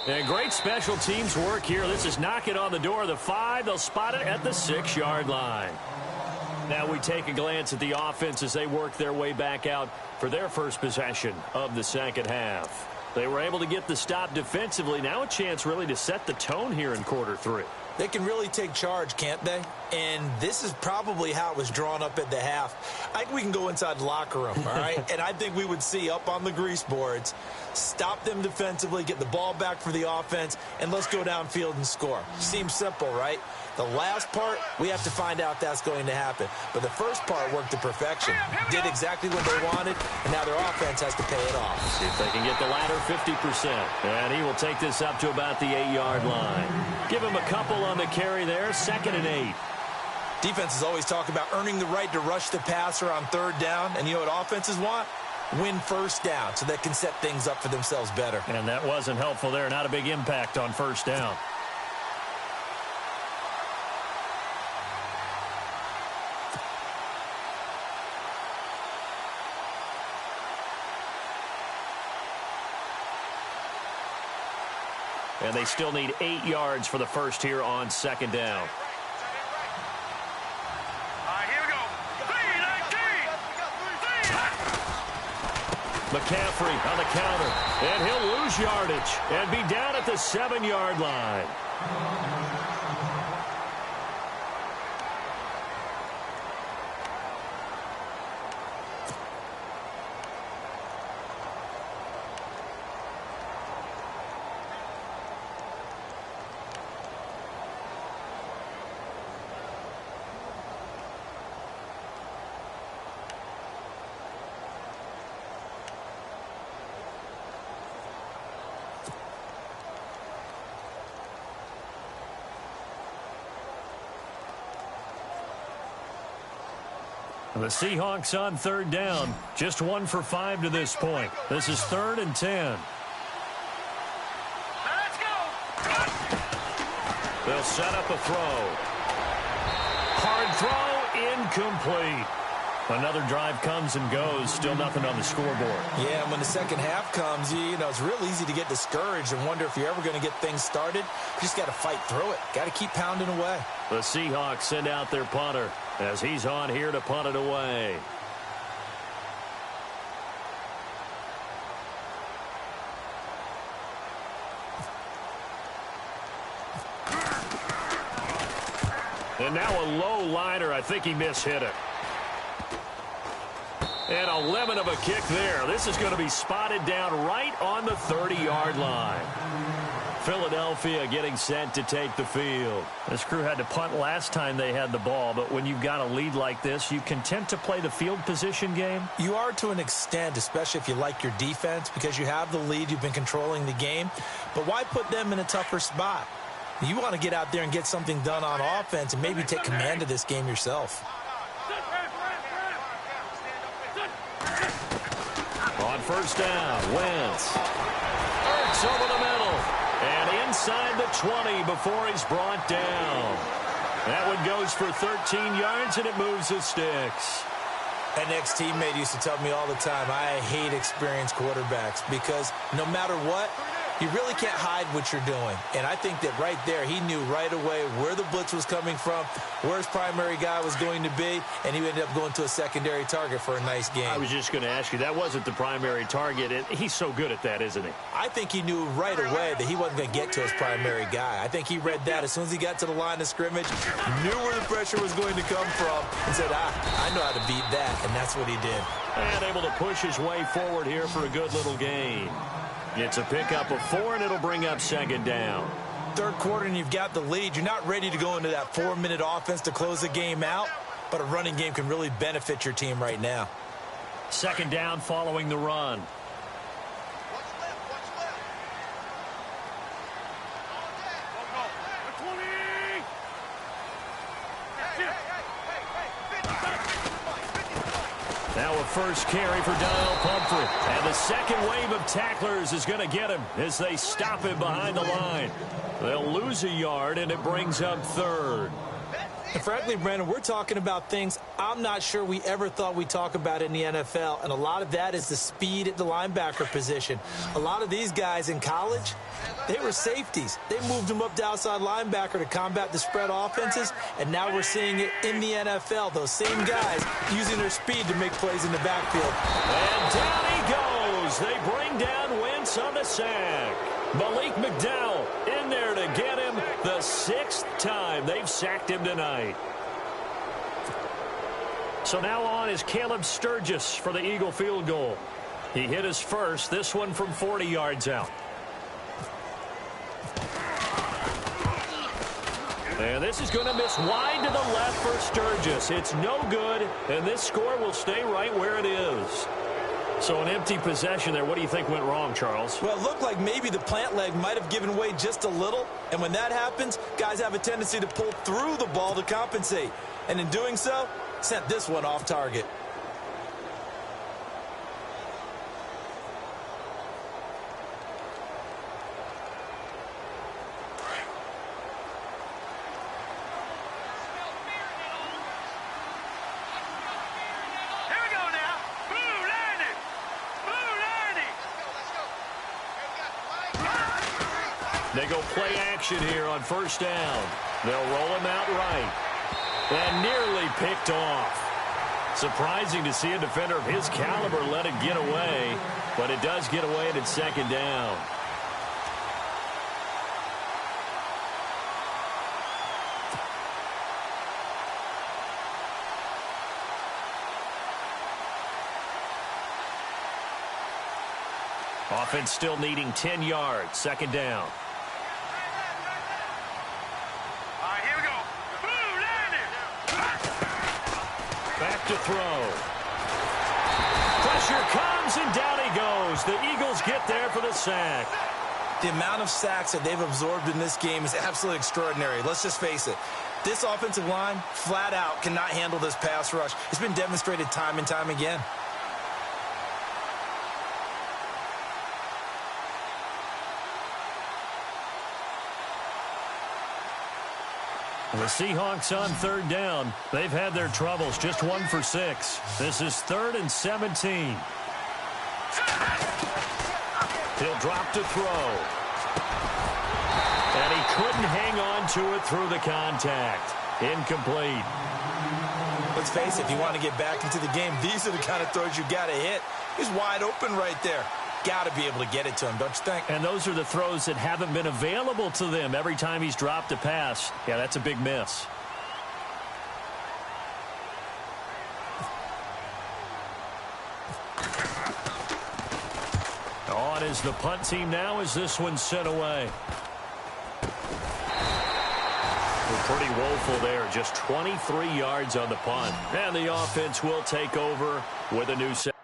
Speaker 2: And great special teams work here. This is knocking on the door of the 5. They'll spot it at the 6-yard line. Now we take a glance at the offense as they work their way back out for their first possession of the second half. They were able to get the stop defensively. Now a chance really to set the tone here in quarter 3.
Speaker 3: They can really take charge, can't they? And this is probably how it was drawn up at the half. I think we can go inside the locker room, all right? And I think we would see up on the grease boards, stop them defensively, get the ball back for the offense, and let's go downfield and score. Seems simple, right? The last part, we have to find out that's going to happen. But the first part worked to perfection. Did exactly what they wanted, and now their offense has to pay it off.
Speaker 2: See if they can get the latter 50%. And he will take this up to about the 8-yard line. Give him a couple on the carry there, 2nd and 8.
Speaker 3: Defenses always talk about earning the right to rush the passer on third down. And you know what offenses want? Win first down so they can set things up for themselves better.
Speaker 2: And that wasn't helpful there. Not a big impact on first down. And they still need 8 yards for the first here on 2nd down. McCaffrey on the counter, and he'll lose yardage and be down at the 7-yard line. The Seahawks on third down, just 1 for 5 to this point. This is 3rd and 10.
Speaker 4: Let's go.
Speaker 2: They'll set up a throw. Hard throw, incomplete. Another drive comes and goes, still nothing on the scoreboard.
Speaker 3: Yeah, and when the second half comes, you know, it's real easy to get discouraged and wonder if you're ever going to get things started. You just got to fight through it. Got to keep pounding away.
Speaker 2: The Seahawks send out their punter as he's on here to punt it away. And now a low liner. I think he mishit it. And a lemon of a kick there. This is going to be spotted down right on the 30-yard line. Philadelphia getting set to take the field. This crew had to punt last time they had the ball, but when you've got a lead like this, you content to play the field position game?
Speaker 3: You are to an extent, especially if you like your defense, because you have the lead, you've been controlling the game. But why put them in a tougher spot? You want to get out there and get something done on offense and maybe take command of this game yourself.
Speaker 2: On first down, Wentz. Ertz over the middle. And inside the 20 before he's brought down. That one goes for 13 yards, and it moves the sticks.
Speaker 3: An ex-teammate used to tell me all the time, I hate experienced quarterbacks because no matter what, you really can't hide what you're doing. And I think that right there, he knew right away where the blitz was coming from, where his primary guy was going to be, and he ended up going to a secondary target for a nice game.
Speaker 2: I was just going to ask you, that wasn't the primary target. He's so good at that, isn't he?
Speaker 3: I think he knew right away that he wasn't going to get to his primary guy. I think he read that as soon as he got to the line of scrimmage, knew where the pressure was going to come from, and said, I know how to beat that, and that's what he did.
Speaker 2: And able to push his way forward here for a good little gain. It's a pickup of 4, and it'll bring up second down.
Speaker 3: Third quarter, and you've got the lead. You're not ready to go into that 4-minute offense to close the game out, but a running game can really benefit your team right now.
Speaker 2: Second down following the run. Now a first carry for Donnell Pumphrey. And the second wave of tacklers is going to get him as they stop him behind the line. They'll lose a yard, and it brings up third.
Speaker 3: And frankly, Brandon, we're talking about things I'm not sure we ever thought we'd talk about in the NFL, and a lot of that is the speed at the linebacker position. A lot of these guys in college, they were safeties. They moved them up to outside linebacker to combat the spread offenses, and now we're seeing it in the NFL. Those same guys using their speed to make plays in the backfield.
Speaker 2: And down he goes. They bring down Wentz on the sack. Malik McDowell in there to get him the 6th time they've sacked him tonight. So now on is Caleb Sturgis for the Eagle field goal. He hit his first, this one from 40 yards out. And this is going to miss wide to the left for Sturgis. It's no good, and this score will stay right where it is. So an empty possession there. What do you think went wrong, Charles?
Speaker 3: Well, it looked like maybe the plant leg might have given way just a little. And when that happens, guys have a tendency to pull through the ball to compensate. And in doing so, sent this one off target.
Speaker 2: They go play action here on first down. They'll roll him out right. And nearly picked off. Surprising to see a defender of his caliber let it get away, but it does get away and it's second down. Offense still needing 10 yards. Second down.
Speaker 4: All right, here we go. Boom,
Speaker 2: Back to throw. Pressure comes, and down he goes. The Eagles get there for the sack.
Speaker 3: The amount of sacks that they've absorbed in this game is absolutely extraordinary. Let's just face it. This offensive line, flat out, cannot handle this pass rush. It's been demonstrated time and time again.
Speaker 2: The Seahawks on third down. They've had their troubles, just 1 for 6. This is 3rd and 17. He'll drop to throw. And he couldn't hang on to it through the contact. Incomplete.
Speaker 3: Let's face it, if you want to get back into the game, these are the kind of throws you got to hit. He's wide open right there. Got to be able to get it to him, don't you think?
Speaker 2: And those are the throws that haven't been available to them every time he's dropped a pass. Yeah, that's a big miss. On is the punt team now as this one's sent away. Pretty woeful there. Just 23 yards on the punt. And the offense will take over with a new set.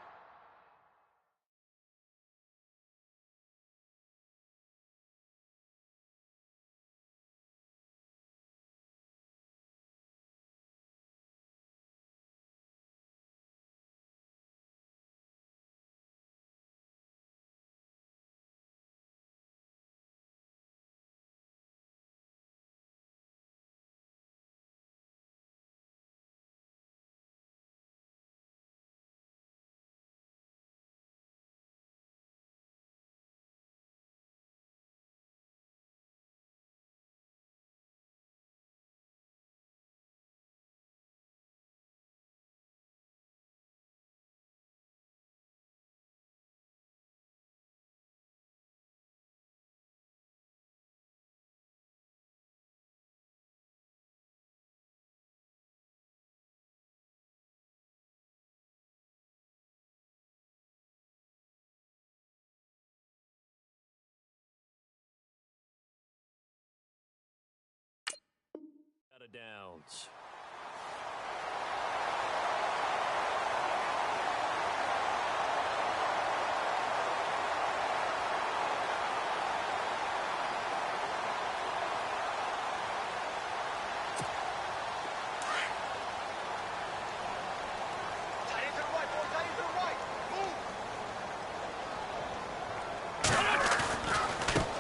Speaker 2: Out of downs.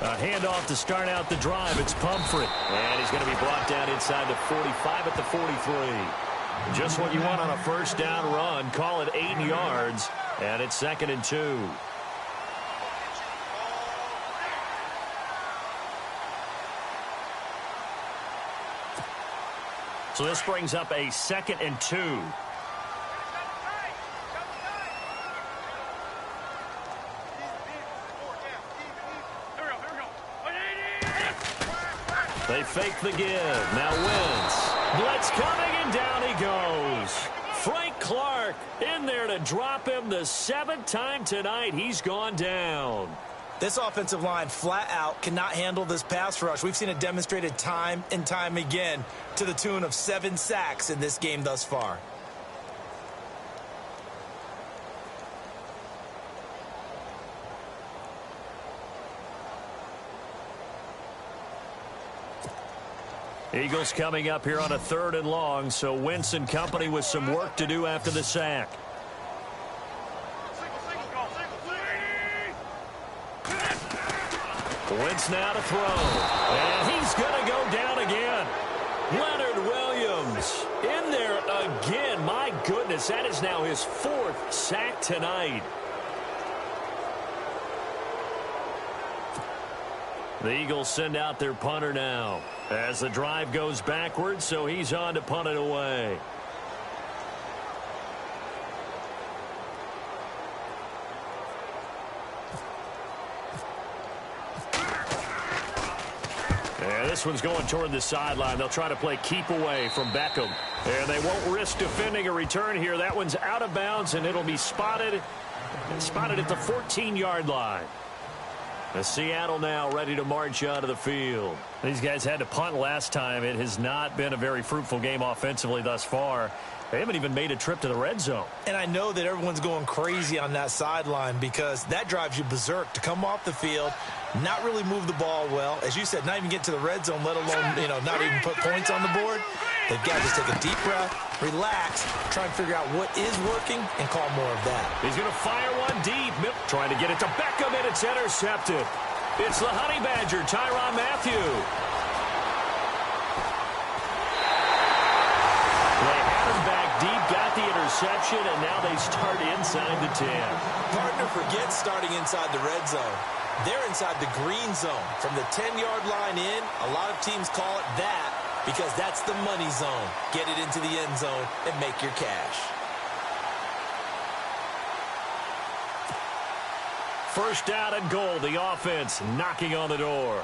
Speaker 2: A handoff to start out the drive. It's Pumphrey. And he's going to be brought down inside the 45 at the 43. Just what you want on a first down run. Call it 8 yards. And it's 2nd and 2. So this brings up a 2nd and 2. They fake the give. Now Wentz. Blitz coming, and down he goes. Frank Clark in there to drop him the 7th time tonight. He's gone down.
Speaker 3: This offensive line flat out cannot handle this pass rush. We've seen it demonstrated time and time again to the tune of 7 sacks in this game thus far.
Speaker 2: Eagles coming up here on a 3rd and long, so Wentz and company with some work to do after the sack. Wentz now to throw, and he's going to go down again. Leonard Williams in there again. My goodness, that is now his 4th sack tonight. The Eagles send out their punter now as the drive goes backwards, so he's on to punt it away. And this one's going toward the sideline. They'll try to play keep away from Beckham. And they won't risk defending a return here. That one's out of bounds, and it'll be spotted at the 14-yard line. Seattle now ready to march out of the field. These guys had to punt last time. It has not been a very fruitful game offensively thus far. They haven't even made a trip to the red zone.
Speaker 3: And I know that everyone's going crazy on that sideline because that drives you berserk to come off the field, not really move the ball well. As you said, not even get to the red zone, let alone, not even put points on the board. They've got to just take a deep breath, relax, try and figure out what is working, and call more of that.
Speaker 2: He's going to fire one deep. Trying to get it to Beckham, and it's intercepted. It's the Honey Badger, Tyrann Mathieu. interception, and now they start inside the 10.
Speaker 3: Partner forgets starting inside the red zone. They're inside the green zone. From the 10-yard line in, a lot of teams call it that because that's the money zone. Get it into the end zone and make your cash.
Speaker 2: First down and goal, the offense knocking on the door.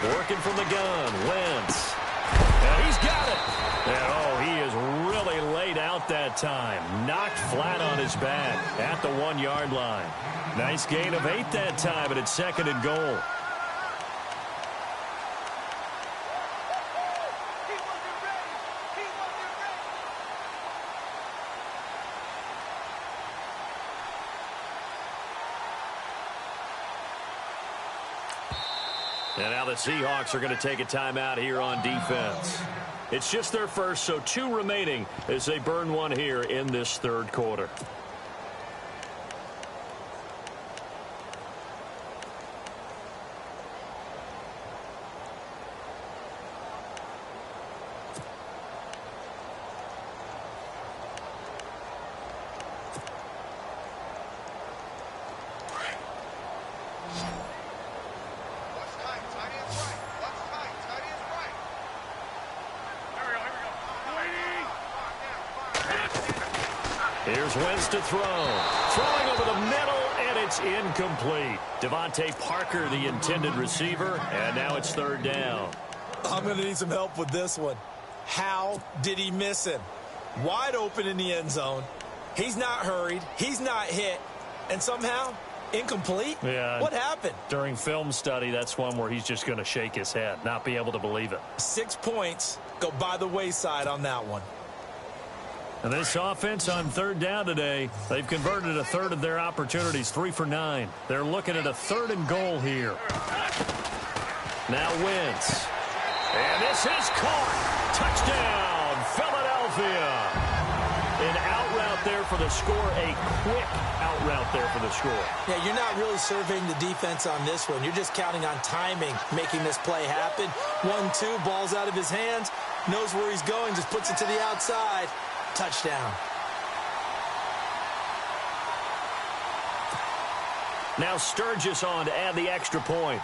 Speaker 2: Working from the gun, Wentz. And he's got it. And, oh, he is really laid out that time. Knocked flat on his back at the 1-yard line. Nice gain of 8 that time, and it's second and goal. And now the Seahawks are going to take a timeout here on defense. It's just their first, so 2 remaining as they burn one here in this third quarter. Here's Wentz to throw. Throwing over the middle, and it's incomplete. Devontae Parker, the intended receiver, and now it's third down.
Speaker 3: I'm going to need some help with this one. How did he miss him? Wide open in the end zone. He's not hurried. He's not hit. And somehow, incomplete?
Speaker 2: Yeah.
Speaker 3: What happened?
Speaker 2: During film study, that's one where he's just going to shake his head, not be able to believe it. 6
Speaker 3: points go by the wayside on that one.
Speaker 2: And this offense on third down today, they've converted a third of their opportunities, 3 for 9. They're looking at a third and goal here. Now Wentz. And this is caught. Touchdown, Philadelphia. An out route there for the score, a quick out route there for the score.
Speaker 3: Yeah, you're not really surveying the defense on this one. You're just counting on timing, making this play happen. 1-2, ball's out of his hands, knows where he's going, just puts it to the outside. Touchdown.
Speaker 2: Now Sturgis on to add the extra point.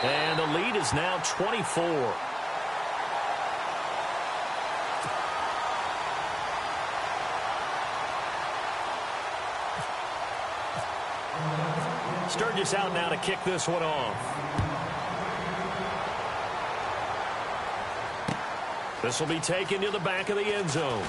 Speaker 2: And the lead is now 24. Sturgis out now to kick this one off. This will be taken to the back of the end zone.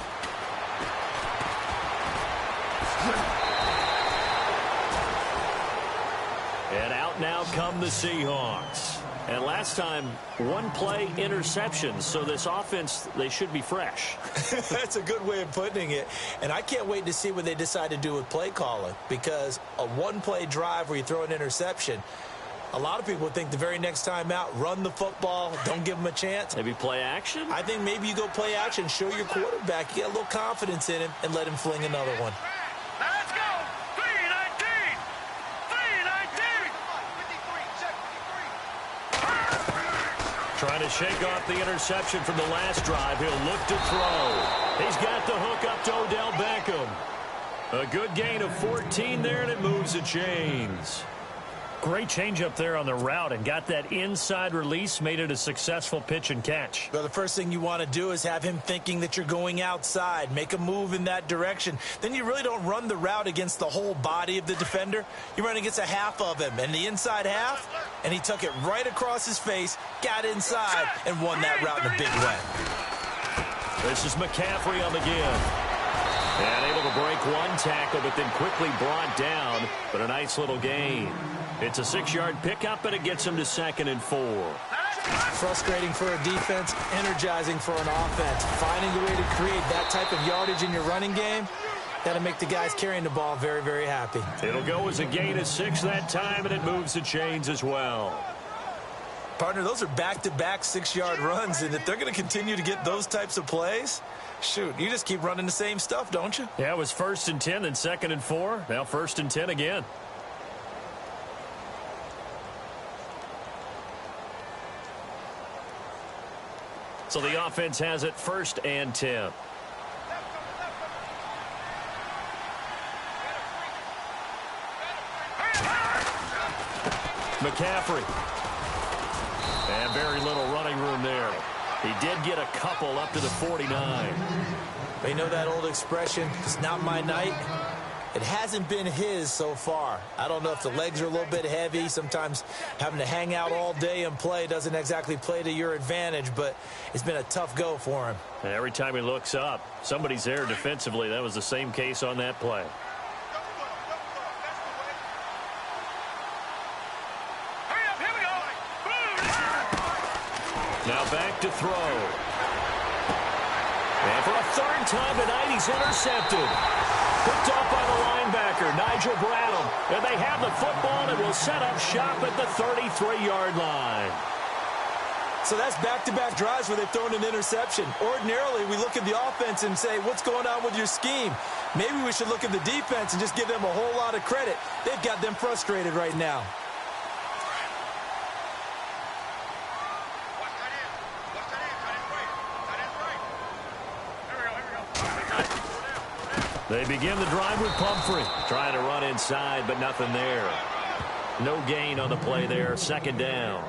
Speaker 2: And out now come the Seahawks. And last time, 1 play interception. So this offense, they should be fresh.
Speaker 3: That's a good way of putting it. And I can't wait to see what they decide to do with play calling. Because a 1-play drive where you throw an interception, a lot of people think the very next time out, run the football, don't give them a chance.
Speaker 2: Maybe play action?
Speaker 3: I think maybe you go play action, show your quarterback, you get a little confidence in him, and let him fling another one.
Speaker 4: Let's go! 3-19! 3-19!
Speaker 2: Trying to shake off the interception from the last drive. He'll look to throw. He's got the hook up to Odell Beckham. A good gain of 14 there, and it moves the chains. Great change up there on the route and got that inside release, made it a successful pitch and catch.
Speaker 3: Well, the first thing you want to do is have him thinking that you're going outside, make a move in that direction. Then you really don't run the route against the whole body of the defender. You run against a half of him, and the inside half, and he took it right across his face, got inside, and won that route in a big way.
Speaker 2: This is McCaffrey on the give. And able to break 1 tackle, but then quickly brought down, but a nice little gain. It's a 6-yard pickup, and it gets him to 2nd and 4.
Speaker 3: Frustrating for a defense, energizing for an offense. Finding a way to create that type of yardage in your running game, that'll make the guys carrying the ball very, very happy.
Speaker 2: It'll go as a gain of 6 that time, and it moves the chains as well.
Speaker 3: Partner, those are back-to-back 6-yard runs, and if they're going to continue to get those types of plays, shoot, you just keep running the same stuff, don't you?
Speaker 2: Yeah, it was 1st and 10, then 2nd and 4. Now 1st and 10 again. So the offense has it 1st and 10. McCaffrey. And very little running room there. He did get a couple up to the 49.
Speaker 3: You know that old expression, it's not my night? It hasn't been his so far. I don't know if the legs are a little bit heavy. Sometimes having to hang out all day and play doesn't exactly play to your advantage, but it's been a tough go for him.
Speaker 2: And every time he looks up, somebody's there defensively. That was the same case on that play. Now back to throw. And for a 3rd time tonight, he's intercepted. Picked off by the linebacker, Nigel Bradham. And they have the football and will set up shop at the 33-yard line.
Speaker 3: So that's back-to-back drives where they've thrown an interception. Ordinarily, we look at the offense and say, what's going on with your scheme? Maybe we should look at the defense and just give them a whole lot of credit. They've got them frustrated right now.
Speaker 2: They begin the drive with Pumphrey. Trying to run inside, but nothing there. No gain on the play there. 2nd down.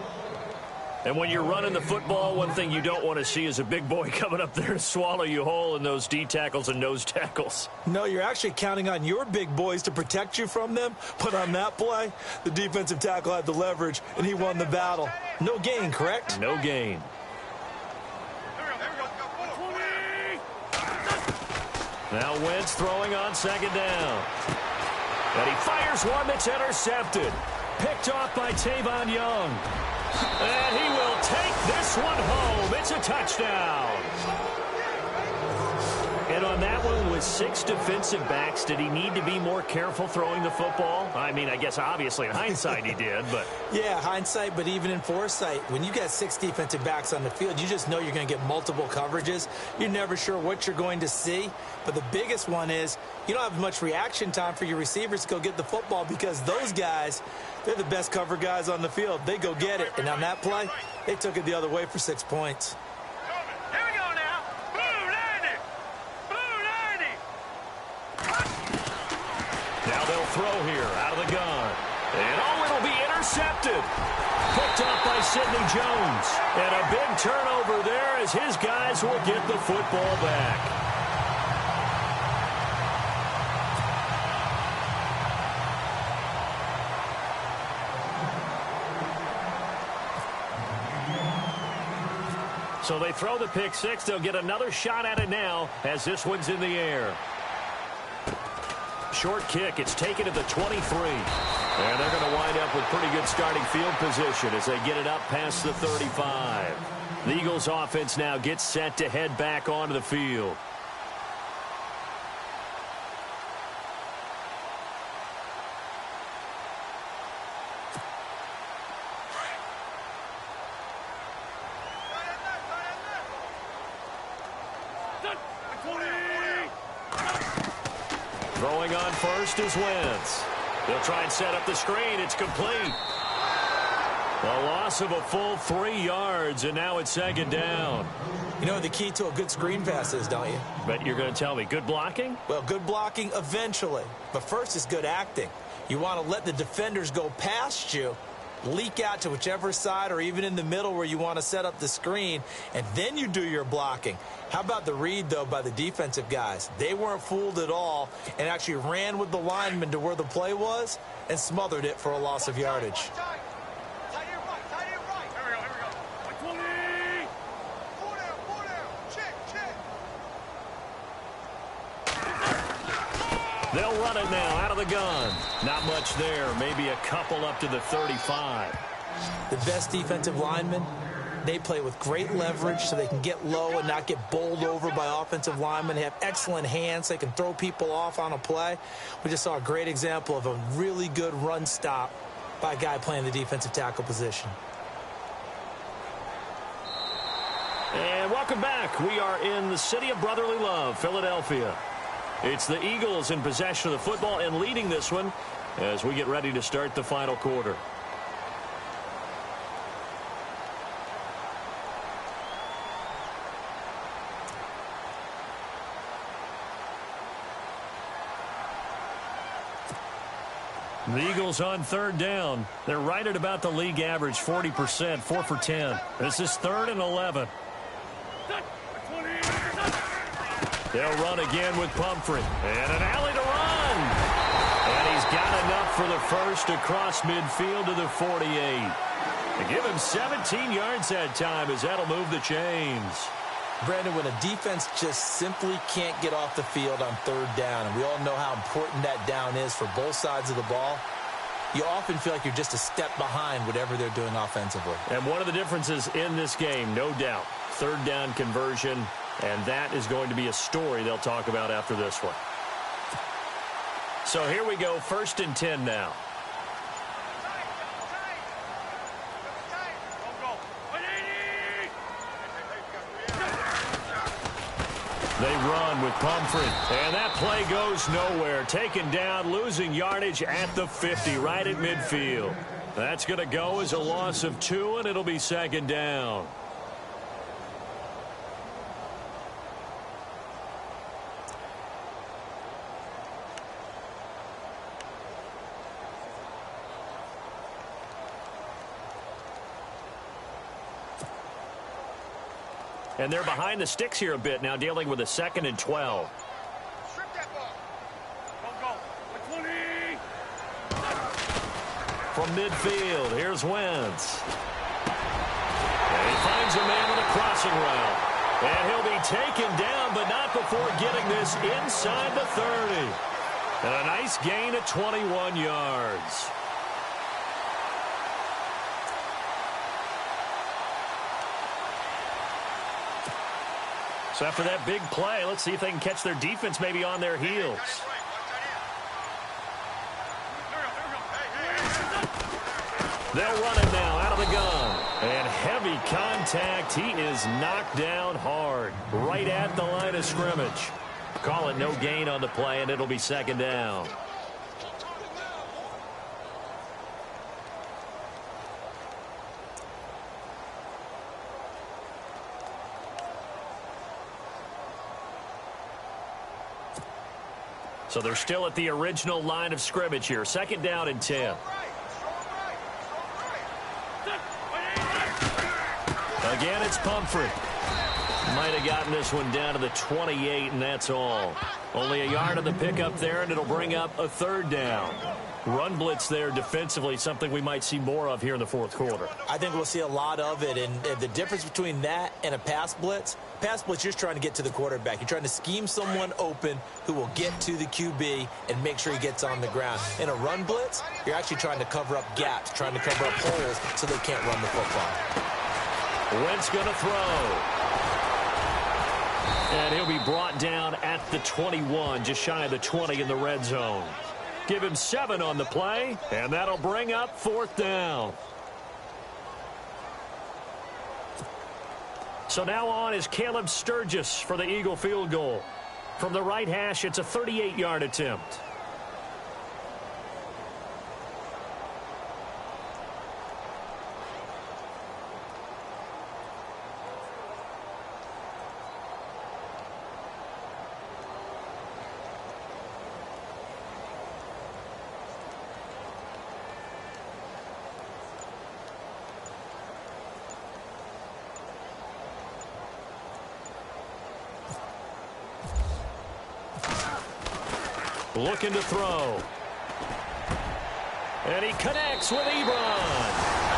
Speaker 2: And when you're running the football, one thing you don't want to see is a big boy coming up there to swallow you whole in those D tackles and nose tackles.
Speaker 3: No, you're actually counting on your big boys to protect you from them. But on that play, the defensive tackle had the leverage, and he won the battle. No gain, correct?
Speaker 2: No gain. Now Wentz throwing on 2nd down. And he fires one that's intercepted. Picked off by Tavon Young. And he will take this one home. It's a touchdown. And on that one, with 6 defensive backs, did he need to be more careful throwing the football? I mean, I guess obviously in hindsight he did, but...
Speaker 3: Yeah, hindsight, but even in foresight, when you got 6 defensive backs on the field, you just know you're going to get multiple coverages. You're never sure what you're going to see. But the biggest one is you don't have much reaction time for your receivers to go get the football because those guys, they're the best cover guys on the field. They go get it. And on that play, they took it the other way for 6 points.
Speaker 2: Now they'll throw here out of the gun. And oh, it'll be intercepted. Picked up by Sidney Jones. And a big turnover there as his guys will get the football back. So they throw the pick 6. They'll get another shot at it now as this one's in the air. Short kick. It's taken to the 23. And they're going to wind up with pretty good starting field position as they get it up past the 35. The Eagles offense now gets set to head back onto the field. Throwing on first is Wentz. They'll try and set up the screen. It's complete. A loss of a full 3 yards, and now it's 2nd down.
Speaker 3: You know what the key to a good screen pass is, don't you?
Speaker 2: But you're going to tell me, good blocking?
Speaker 3: Well, good blocking eventually. But first is good acting. You want to let the defenders go past you, leak out to whichever side or even in the middle where you want to set up the screen, and then you do your blocking. How about the read, though, by the defensive guys? They weren't fooled at all and actually ran with the lineman to where the play was and smothered it for a loss of yardage.
Speaker 2: They'll run it now out of the gun. Not much there. Maybe a couple up to the 35.
Speaker 3: The best defensive linemen, they play with great leverage so they can get low and not get bowled over by offensive linemen. They have excellent hands. They can throw people off on a play. We just saw a great example of a really good run stop by a guy playing the defensive tackle position.
Speaker 2: Welcome back. We are in the city of brotherly love, Philadelphia. It's the Eagles in possession of the football and leading this one as we get ready to start the final quarter. The Eagles on third down. They're right at about the league average, 40%, 4 for 10. This is 3rd and 11. They'll run again with Pumphrey. And an alley to run. And he's got enough for the first across midfield to the 48. They give him 17 yards that time as that'll move the chains.
Speaker 3: Brandon, when a defense just simply can't get off the field on third down, and we all know how important that down is for both sides of the ball, you often feel like you're just a step behind whatever they're doing offensively.
Speaker 2: And one of the differences in this game, no doubt, third down conversion, and that is going to be a story they'll talk about after this one. So here we go, 1st and 10 now. They run with Pumphrey, and that play goes nowhere. Taken down, losing yardage at the 50, right at midfield. That's going to go as a loss of 2, and it'll be 2nd down. And they're behind the sticks here a bit now, dealing with a 2nd and 12.
Speaker 4: Strip that ball. Go. 20.
Speaker 2: From midfield, here's Wentz. And he finds a man with a crossing route. And he'll be taken down, but not before getting this inside the 30. And a nice gain of 21 yards. So after that big play, let's see if they can catch their defense maybe on their heels. They'll run it now out of the gun. And heavy contact. He is knocked down hard right at the line of scrimmage. Call it no gain on the play, and it'll be 2nd down. So they're still at the original line of scrimmage here. 2nd down and 10. Again, it's Pumphrey. Might have gotten this one down to the 28, and that's all. Only a yard of the pickup there, and it'll bring up a 3rd down. Run blitz there defensively, something we might see more of here in the 4th quarter.
Speaker 3: I think we'll see a lot of it, and the difference between that and a pass blitz, you're just trying to get to the quarterback. You're trying to scheme someone open who will get to the QB and make sure he gets on the ground. In a run blitz, you're actually trying to cover up gaps, trying to cover up holes so they can't run the football.
Speaker 2: Wentz going to throw. And he'll be brought down at the 21, just shy of the 20 in the red zone. Give him 7 on the play, and that'll bring up 4th down. So now on is Caleb Sturgis for the Eagle field goal. From the right hash, it's a 38-yard attempt. Looking to throw. And he connects with Ebron.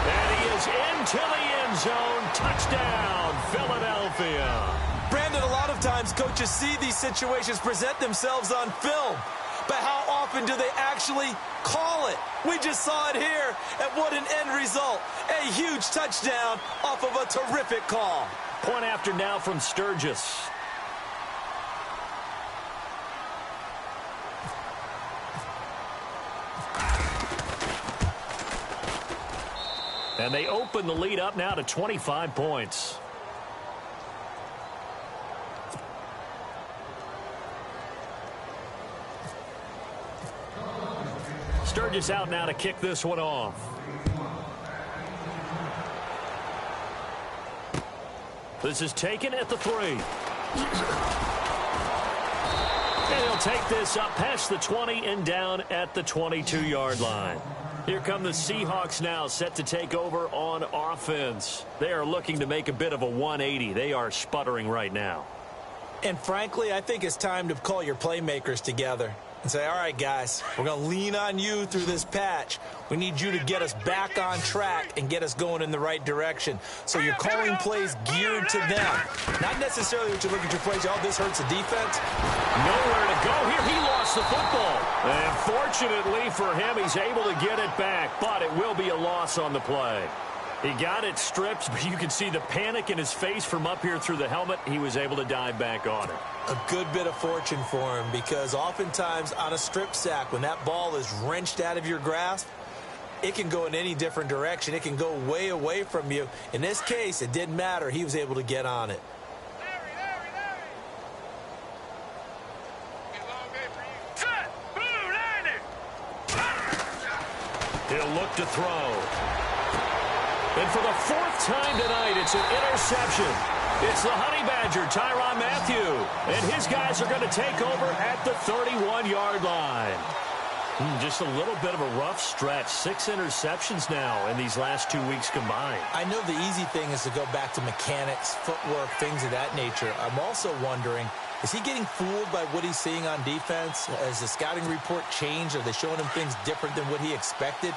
Speaker 2: And he is into the end zone. Touchdown, Philadelphia.
Speaker 3: Brandon, a lot of times coaches see these situations present themselves on film. But how often do they actually call it? We just saw it here. And what an end result. A huge touchdown off of a terrific call.
Speaker 2: Point after now from Sturgis. And they open the lead up now to 25 points. Sturgis out now to kick this one off. This is taken at the 3. And he'll take this up past the 20 and down at the 22-yard line. Here come the Seahawks now, set to take over on offense. They are looking to make a bit of a 180. They are sputtering right now.
Speaker 3: And frankly, I think it's time to call your playmakers together and say, all right, guys, we're going to lean on you through this patch. We need you to get us back on track and get us going in the right direction. So you're calling plays geared to them. Not necessarily what you look at your plays, oh, this hurts the defense.
Speaker 2: Nowhere to go here. He lost the football. And fortunately for him, he's able to get it back, but it will be a loss on the play. He got it stripped, but you can see the panic in his face from up here through the helmet. He was able to dive back on it.
Speaker 3: A good bit of fortune for him, because oftentimes on a strip sack, when that ball is wrenched out of your grasp, it can go in any different direction. It can go way away from you. In this case, it didn't matter. He was able to get on it.
Speaker 2: He'll look to throw. And for the 4th time tonight, it's an interception. It's the Honey Badger, Tyrann Mathieu. And his guys are going to take over at the 31-yard line. Just a little bit of a rough stretch. 6 interceptions now in these last 2 weeks combined.
Speaker 3: I know the easy thing is to go back to mechanics, footwork, things of that nature. I'm also wondering, is he getting fooled by what he's seeing on defense? Has the scouting report changed? Are they showing him things different than what he expected?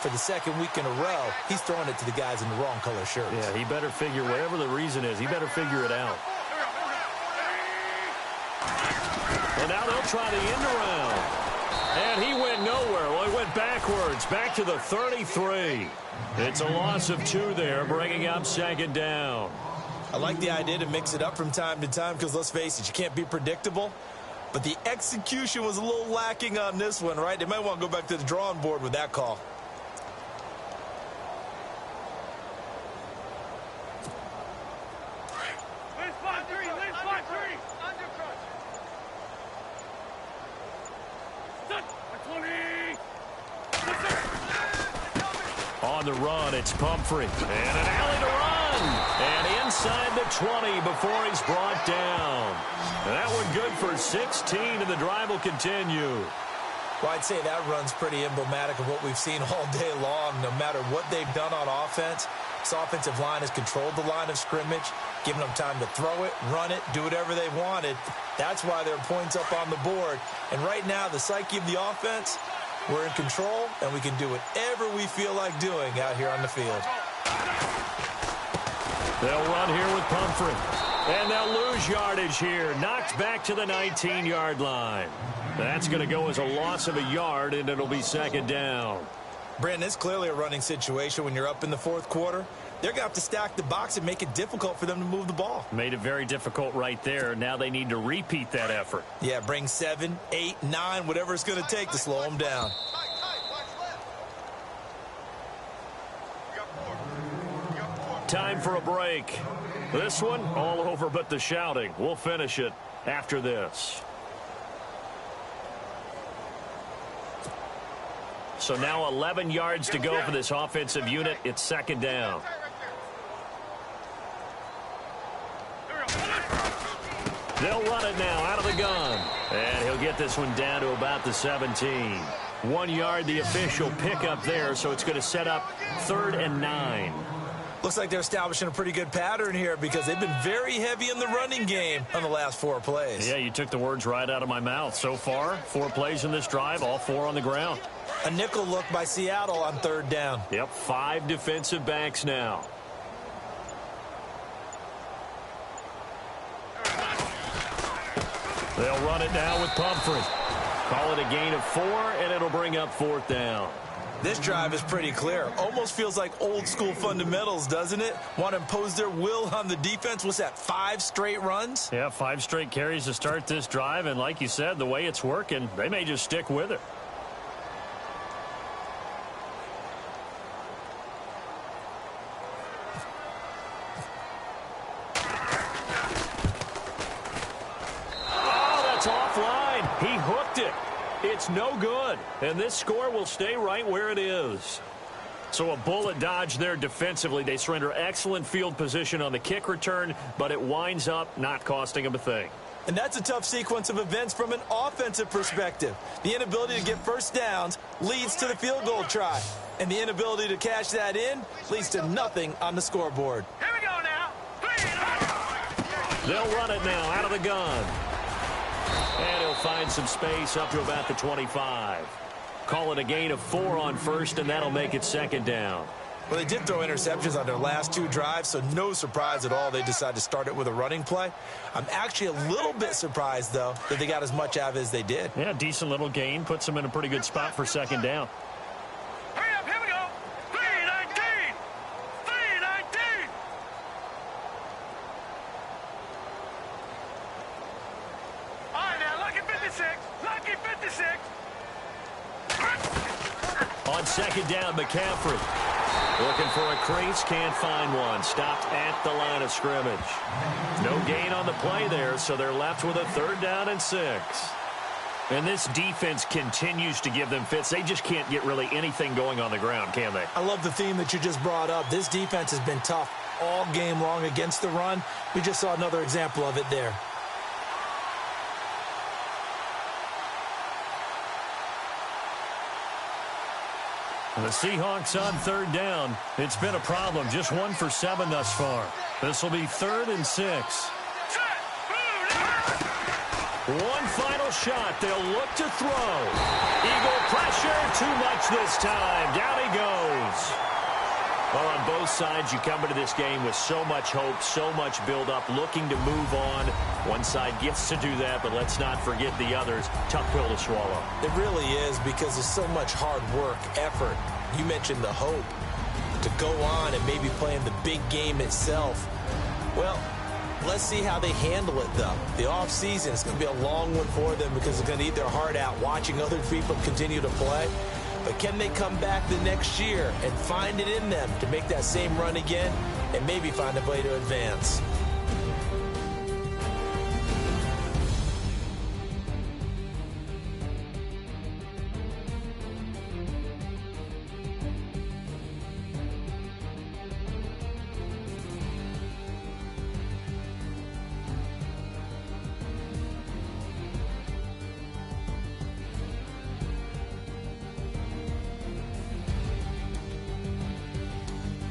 Speaker 3: For the 2nd week in a row, he's throwing it to the guys in the wrong color shirts.
Speaker 2: Yeah, he better figure, whatever the reason is, he better figure it out. And now they'll try the end around. And he went nowhere. Well, he went backwards, back to the 33. It's a loss of 2 there, bringing up 2nd down.
Speaker 3: I like the idea to mix it up from time to time because, let's face it, you can't be predictable. But the execution was a little lacking on this one, right? They might want to go back to the drawing board with that call.
Speaker 2: On the run, it's Pumphrey. And an alley to run. And inside the 20 before he's brought down. And that one good for 16, and the drive will continue.
Speaker 3: Well, I'd say that run's pretty emblematic of what we've seen all day long. No matter what they've done on offense, this offensive line has controlled the line of scrimmage, giving them time to throw it, run it, do whatever they wanted. That's why there are points up on the board. And right now, the psyche of the offense, we're in control, and we can do whatever we feel like doing out here on the field.
Speaker 2: They'll run here with Pumphrey. And they'll lose yardage here. Knocked back to the 19-yard line. That's going to go as a loss of a yard, and it'll be 2nd down.
Speaker 3: Brandon, it's clearly a running situation when you're up in the 4th quarter. They're going to have to stack the box and make it difficult for them to move the ball.
Speaker 2: Made it very difficult right there. Now they need to repeat that effort.
Speaker 3: Yeah, bring 7, 8, 9, whatever it's going to take to slow them down.
Speaker 2: Time for a break. This one, all over but the shouting. We'll finish it after this. So now 11 yards to go for this offensive unit. It's 2nd down. They'll run it now out of the gun. And he'll get this one down to about the 17. 1 yard, the official pickup there, so it's going to set up 3rd and 9.
Speaker 3: Looks like they're establishing a pretty good pattern here because they've been very heavy in the running game on the last 4 plays.
Speaker 2: Yeah, you took the words right out of my mouth. So far, 4 plays in this drive, all 4 on the ground.
Speaker 3: A nickel look by Seattle on 3rd down.
Speaker 2: Yep, 5 defensive backs now. They'll run it now with Pumphrey. Call it a gain of 4, and it'll bring up 4th down.
Speaker 3: This drive is pretty clear. Almost feels like old school fundamentals, doesn't it? Want to impose their will on the defense. What's that, 5 straight runs?
Speaker 2: Yeah, 5 straight carries to start this drive, and like you said, the way it's working, they may just stick with it. It's no good, and this score will stay right where it is. So a bullet dodge there defensively. They surrender excellent field position on the kick return, but it winds up not costing them a thing.
Speaker 3: And that's a tough sequence of events from an offensive perspective. The inability to get first downs leads to the field goal try. And the inability to cash that in leads to nothing on the scoreboard.
Speaker 4: Here we go now.
Speaker 2: They'll run it now out of the gun. And he'll find some space up to about the 25. Call it a gain of 4 on first, and that'll make it second down.
Speaker 3: Well, they did throw interceptions on their last 2 drives, so no surprise at all they decided to start it with a running play. I'm actually a little bit surprised, though, that they got as much out of it as they did.
Speaker 2: Yeah, decent little gain. Puts them in a pretty good spot for second down.
Speaker 4: Hurry up, here we go. 3-19. 3-19. All right, now, lucky 56. Lucky 56.
Speaker 2: On second down, McCaffrey. Looking for a crease, can't find one. Stopped at the line of scrimmage. No gain on the play there, so they're left with a 3rd down and 6. And this defense continues to give them fits. They just can't get really anything going on the ground, can they?
Speaker 3: I love the theme that you just brought up. This defense has been tough all game long against the run. We just saw another example of it there.
Speaker 2: The Seahawks on 3rd down. It's been a problem. Just 1 for 7 thus far. This will be 3rd and 6. One final shot. They'll look to throw. Eagle pressure. Too much this time. Down he goes. Well, on both sides, you come into this game with so much hope, so much build-up, looking to move on. One side gets to do that, but let's not forget the others. Tough pill to swallow.
Speaker 3: It really is, because there's so much hard work, effort. You mentioned the hope to go on and maybe play in the big game itself. Well, let's see how they handle it, though. The offseason is going to be a long one for them because they're going to eat their heart out watching other people continue to play. But can they come back the next year and find it in them to make that same run again and maybe find a way to advance?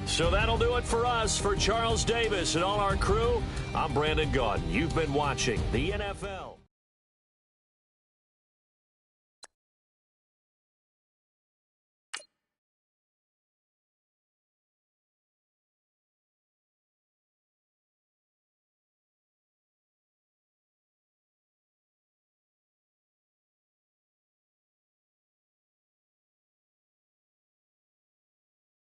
Speaker 2: So that'll do it for us. For Charles Davis and all our crew, I'm Brandon Gaudin. You've been watching the NFL.